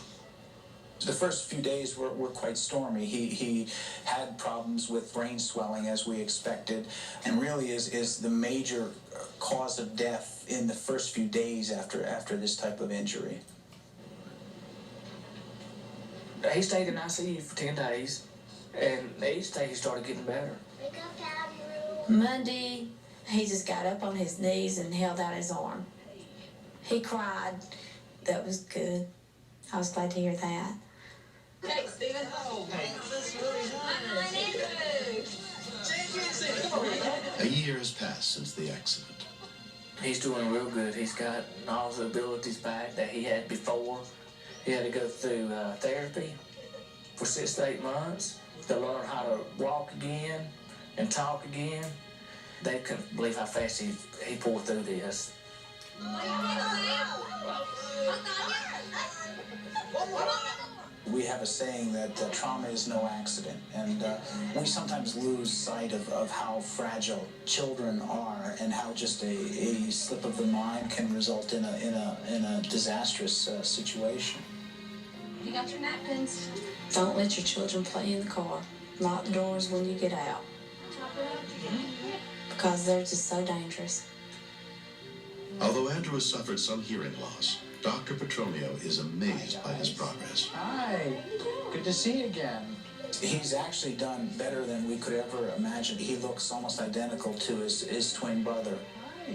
The first few days were quite stormy. He had problems with brain swelling, as we expected, and really is the major cause of death in the first few days after this type of injury. He stayed in ICU for 10 days, and each day he started getting better. Monday, he just got up on his knees and held out his arm. He cried. That was good. I was glad to hear that. Hey, Stephen. Oh, hey. This is really nice. Come on, man. A year has passed since the accident. He's doing real good. He's got all the abilities back that he had before. He had to go through therapy for 6 to 8 months to learn how to walk again and talk again. They couldn't believe how fast he pulled through this. We have a saying that trauma is no accident, and we sometimes lose sight of how fragile children are and how just a slip of the mind can result in a disastrous situation. You got your napkins? Don't let your children play in the car. Lock the doors when you get out. Because they're just so dangerous. Although Andrew has suffered some hearing loss, Dr. Petronio is amazed by his progress. Hi, good to see you again. He's actually done better than we could ever imagine. He looks almost identical to his twin brother. Hi.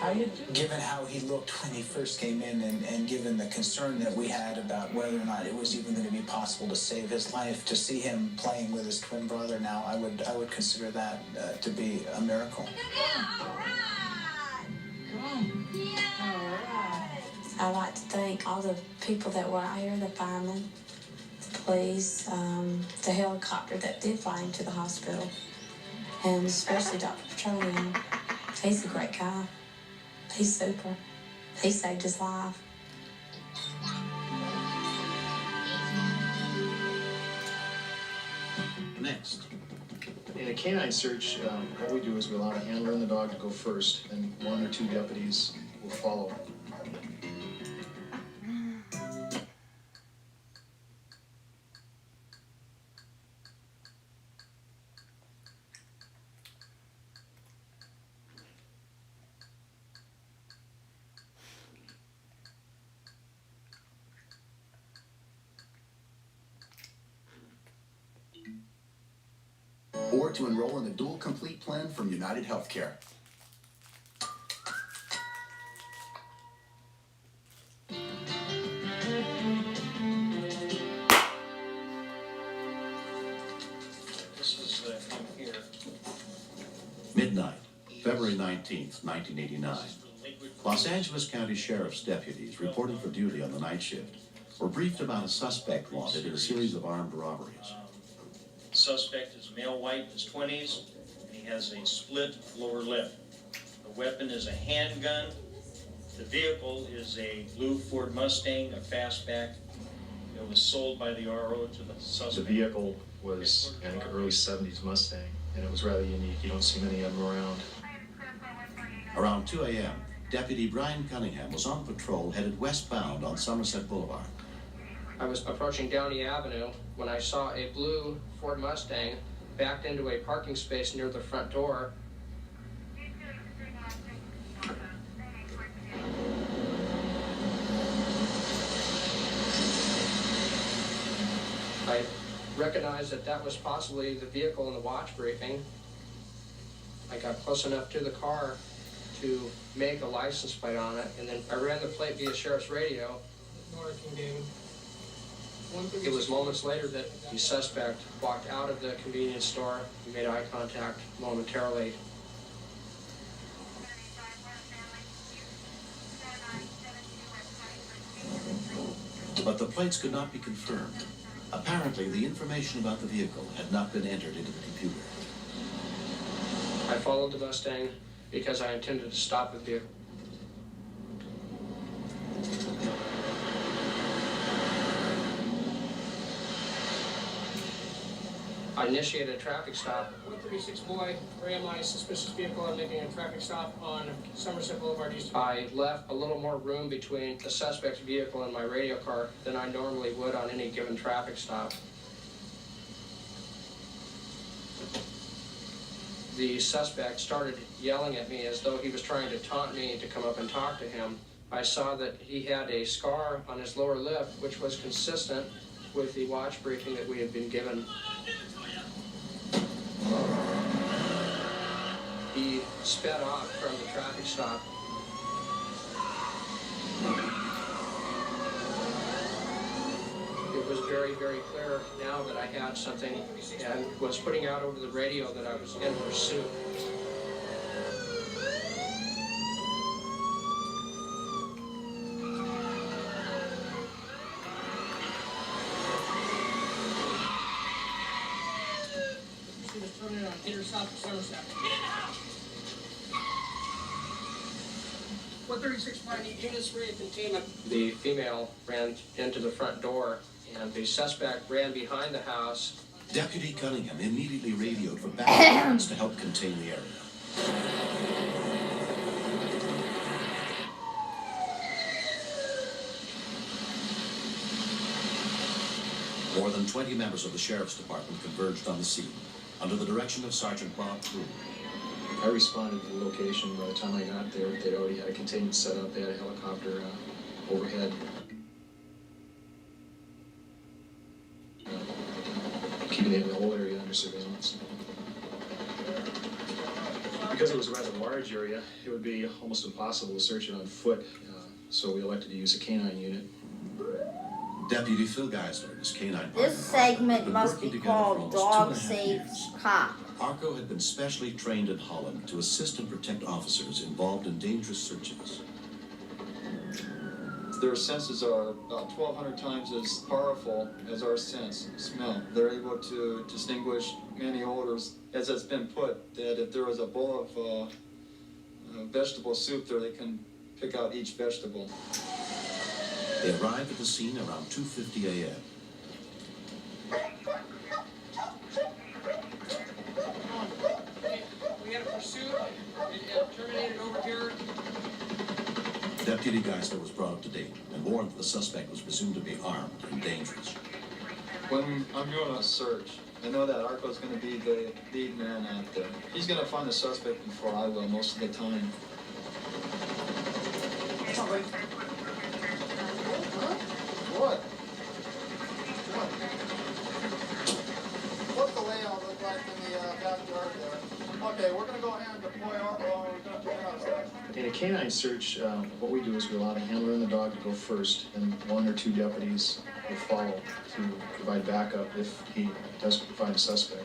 How you doing? Given how he looked when he first came in and given the concern that we had about whether or not it was even going to be possible to save his life, to see him playing with his twin brother now, I would consider that to be a miracle. I like to thank all the people that were out here, the firemen, the police, the helicopter that did fly into the hospital, and especially Dr. Petronio. He's a great guy. He's super. He saved his life. Next. In a canine search, what we do is we allow the handler and the dog to go first, and 1 or 2 deputies will follow. Or to enroll in a dual complete plan from United Healthcare. This is him here. Midnight, February 19th, 1989. Los Angeles County Sheriff's deputies reporting for duty on the night shift were briefed about a suspect wanted in a series of armed robberies. Suspect is male, white, in his 20s, and he has a split lower lip. The weapon is a handgun. The vehicle is a blue Ford Mustang, a fastback. It was sold by the RO to the suspect. The vehicle was, I think, early 70s Mustang, and it was rather unique. You don't see many of them around. Around 2 a.m., Deputy Brian Cunningham was on patrol headed westbound on Somerset Boulevard. I was approaching Downey Avenue when I saw a blue Ford Mustang backed into a parking space near the front door. I recognized that that was possibly the vehicle in the watch briefing. I got close enough to the car to make a license plate on it, and then I ran the plate via sheriff's radio. King David. It was moments later that the suspect walked out of the convenience store. He made eye contact momentarily. But the plates could not be confirmed. Apparently, the information about the vehicle had not been entered into the computer. I followed the Mustang because I intended to stop the vehicle. I initiated a traffic stop. 136 boy, ran my suspicious vehicle. I'm making a traffic stop on Somerset Boulevard East. I left a little more room between the suspect's vehicle and my radio car than I normally would on any given traffic stop. The suspect started yelling at me as though he was trying to taunt me to come up and talk to him. I saw that he had a scar on his lower lip, which was consistent with the watch briefing that we had been given. He sped off from the traffic stop. It was very, very clear now that I had something and was putting out over the radio that I was in pursuit. She was turning on Peter South of Somerset. Get in the house! 136 finding units ready containment. The female ran into the front door, and the suspect ran behind the house. Deputy Cunningham immediately radioed for backup to help contain the area. More than 20 members of the Sheriff's Department converged on the scene, under the direction of Sergeant Bob Crew. I responded to the location. By the time I got there, they'd already had a containment set up. They had a helicopter overhead. Keeping the whole area under surveillance. Because it was a rather large area, it would be almost impossible to search it on foot, so we elected to use a canine unit. Deputy Phil Geisler and his canine partner This segment had been must working be together for called almost Dog 2.5 Safe years. Cop. Arco had been specially trained in Holland to assist and protect officers involved in dangerous searches. Their senses are about 1,200 times as powerful as our sense, smell. They're able to distinguish many odors. As it's been put, that if there was a bowl of vegetable soup there, they can pick out each vegetable. They arrived at the scene around 2:50 a.m. We had a pursuit. It terminated over here. Deputy Geisler was brought up to date and warned that the suspect was presumed to be armed and dangerous. When I'm doing a search, I know that Arco's going to be the lead man out there. He's going to find the suspect before I will most of the time. What? What's the layout look like in the backyard there? Okay, we're gonna go ahead and deploy our we're gonna figure out a In a canine search, what we do is we allow the handler and the dog to go first, and 1 or 2 deputies will follow to provide backup if he does find a suspect.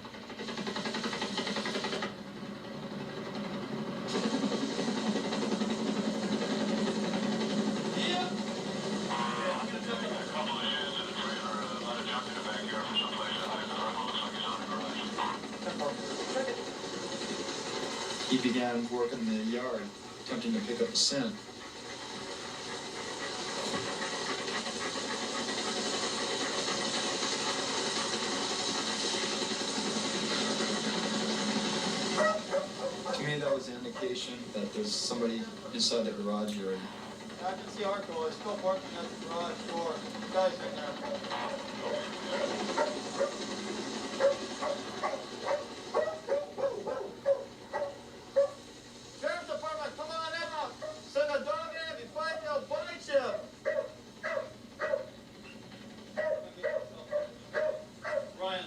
He began working in the yard, attempting to pick up a scent. To me, that was an indication that there's somebody inside the garage area. I can see Arco is still working at the garage door. Guys in there. Sheriff's Department, come on out! Send a dog in if you find they'll bite you! Ryan,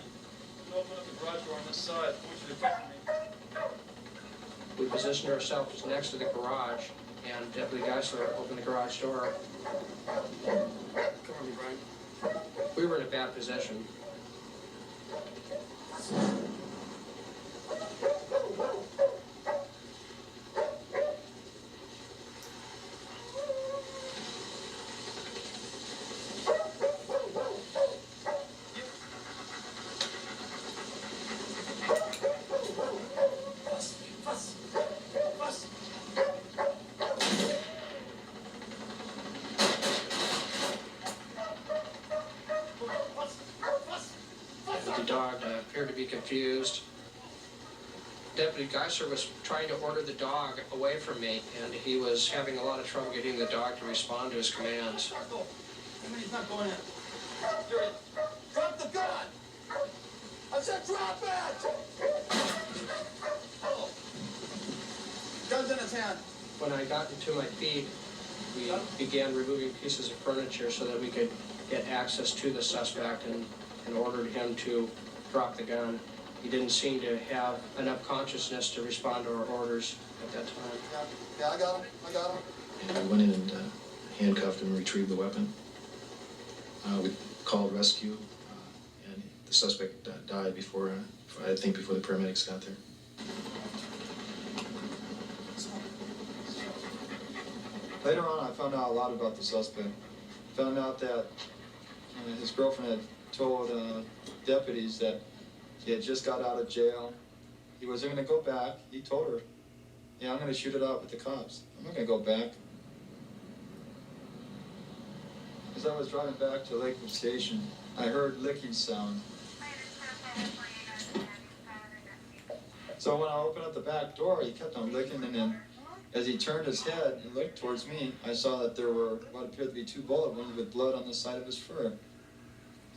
you open up the garage door on this side. I want you to come to me. We positioned ourselves next to the garage, and Deputy Geisler opened the garage door. Come on, Brian. We were in a bad position. The dog appeared to be confused. Deputy Geisler was trying to order the dog away from me, and he was having a lot of trouble getting the dog to respond to his commands. Arco, he's not going in. Drop the gun! I said drop it! Oh. Gun's in his hand. When I got to my feet, we began removing pieces of furniture so that we could get access to the suspect and ordered him to drop the gun. He didn't seem to have enough consciousness to respond to our orders at that time. Yeah, I got him. And I went in and handcuffed him and retrieved the weapon. We called rescue. The suspect died before, I think before the paramedics got there. Later on, I found out a lot about the suspect. Found out that his girlfriend had told deputies that he had just got out of jail. He wasn't going to go back. He told her, yeah, I'm going to shoot it out with the cops. I'm not going to go back. As I was driving back to Lakewood Station, I heard licking sound. So when I opened up the back door, he kept on licking, and then as he turned his head and looked towards me, I saw that there were what appeared to be 2 bullet wounds with blood on the side of his fur.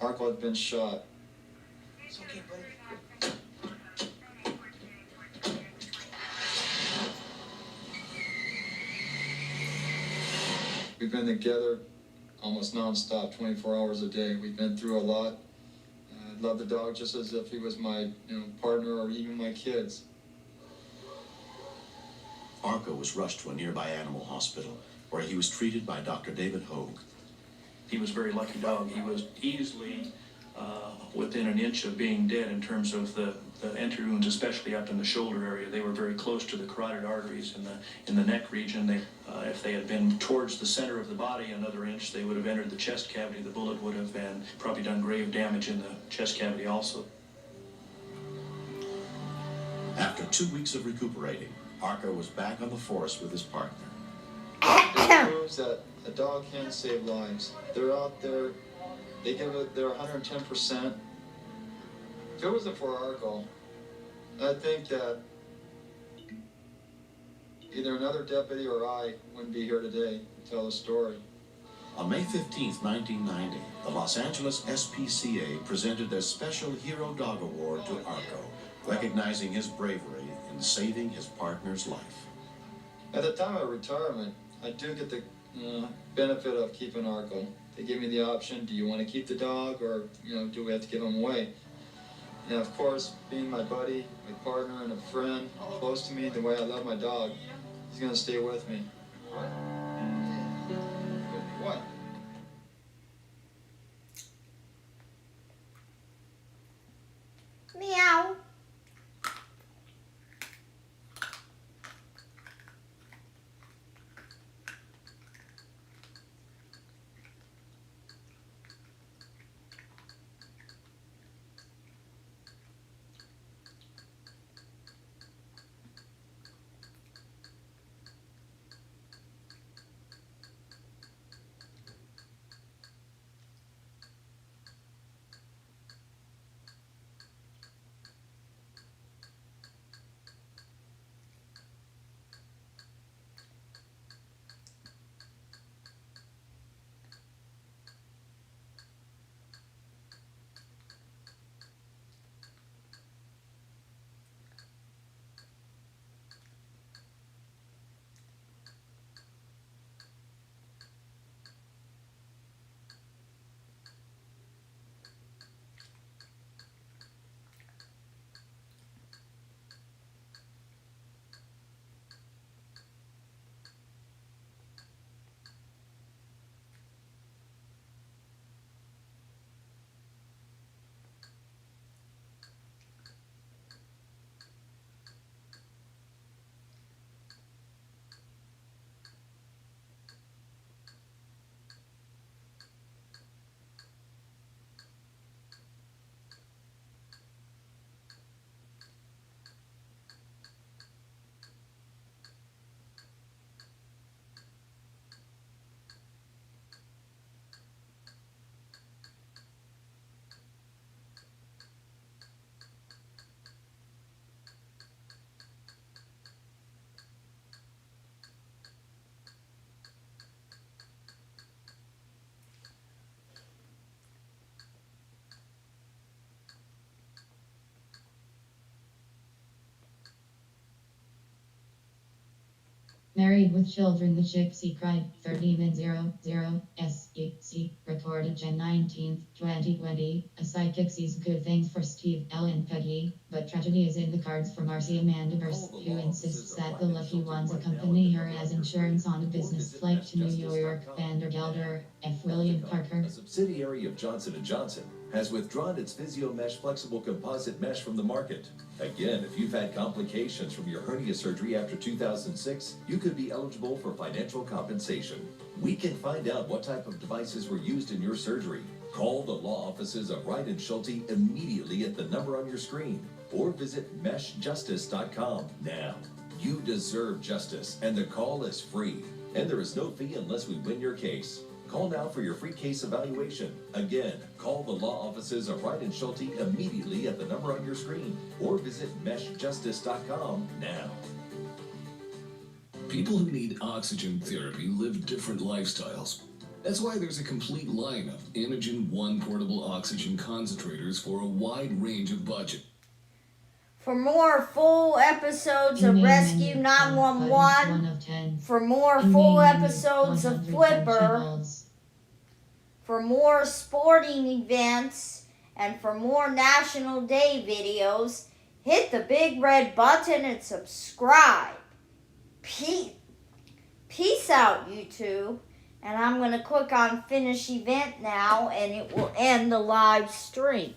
Arco had been shot. It's okay, buddy. We've been together almost nonstop, 24 hours a day. We've been through a lot. I love the dog just as if he was my partner or even my kids. Arco was rushed to a nearby animal hospital, where he was treated by Dr. David Hogue. He was a very lucky dog. He was easily within an inch of being dead in terms of the entry wounds, especially up in the shoulder area. They were very close to the carotid arteries in the neck region. If they had been towards the center of the body another inch, they would have entered the chest cavity. The bullet would have probably done grave damage in the chest cavity also. After 2 weeks of recuperating, Arco was back on the force with his partner. It proves that a dog can save lives. They're out there, they give it their 110%. If it wasn't for Arco, I think that either another deputy or I wouldn't be here today to tell the story. On May 15, 1990, the Los Angeles SPCA presented their Special Hero Dog Award to Arco, recognizing his bravery in saving his partner's life. At the time of retirement, I do get the benefit of keeping Arco. They give me the option, do you want to keep the dog or, do we have to give him away? And of course, being my buddy, my partner, and a friend, close to me the way I love my dog, he's going to stay with me. What? Meow. Married with Children, The Gypsy Cried, 13-0-0, SEC, recorded Jan 19th, 2020. A psychic sees good things for Steve, Elle, and Peggy, but tragedy is in the cards for Marcy Amanda Burst, who insists that the lucky ones accompany her as insurance on a business flight to New York. Vandergelder, F. William Parker. A subsidiary of Johnson & Johnson, has withdrawn its PhysioMesh flexible composite mesh from the market. Again, if you've had complications from your hernia surgery after 2006, you could be eligible for financial compensation. We can find out what type of devices were used in your surgery. Call the law offices of Wright and Schulte immediately at the number on your screen, or visit meshjustice.com now. You deserve justice, and the call is free. And there is no fee unless we win your case. Call now for your free case evaluation. Again, call the law offices of Wright and Schulte immediately at the number on your screen, or visit meshjustice.com now. People who need oxygen therapy live different lifestyles. That's why there's a complete line of Inogen One portable oxygen concentrators for a wide range of budget. For more full episodes of Rescue 911, for more full episodes of Flipper, for more sporting events, and for more National Day videos, hit the big red button and subscribe. Peace out, YouTube. And I'm going to click on Finish Event now, and it will end the live stream.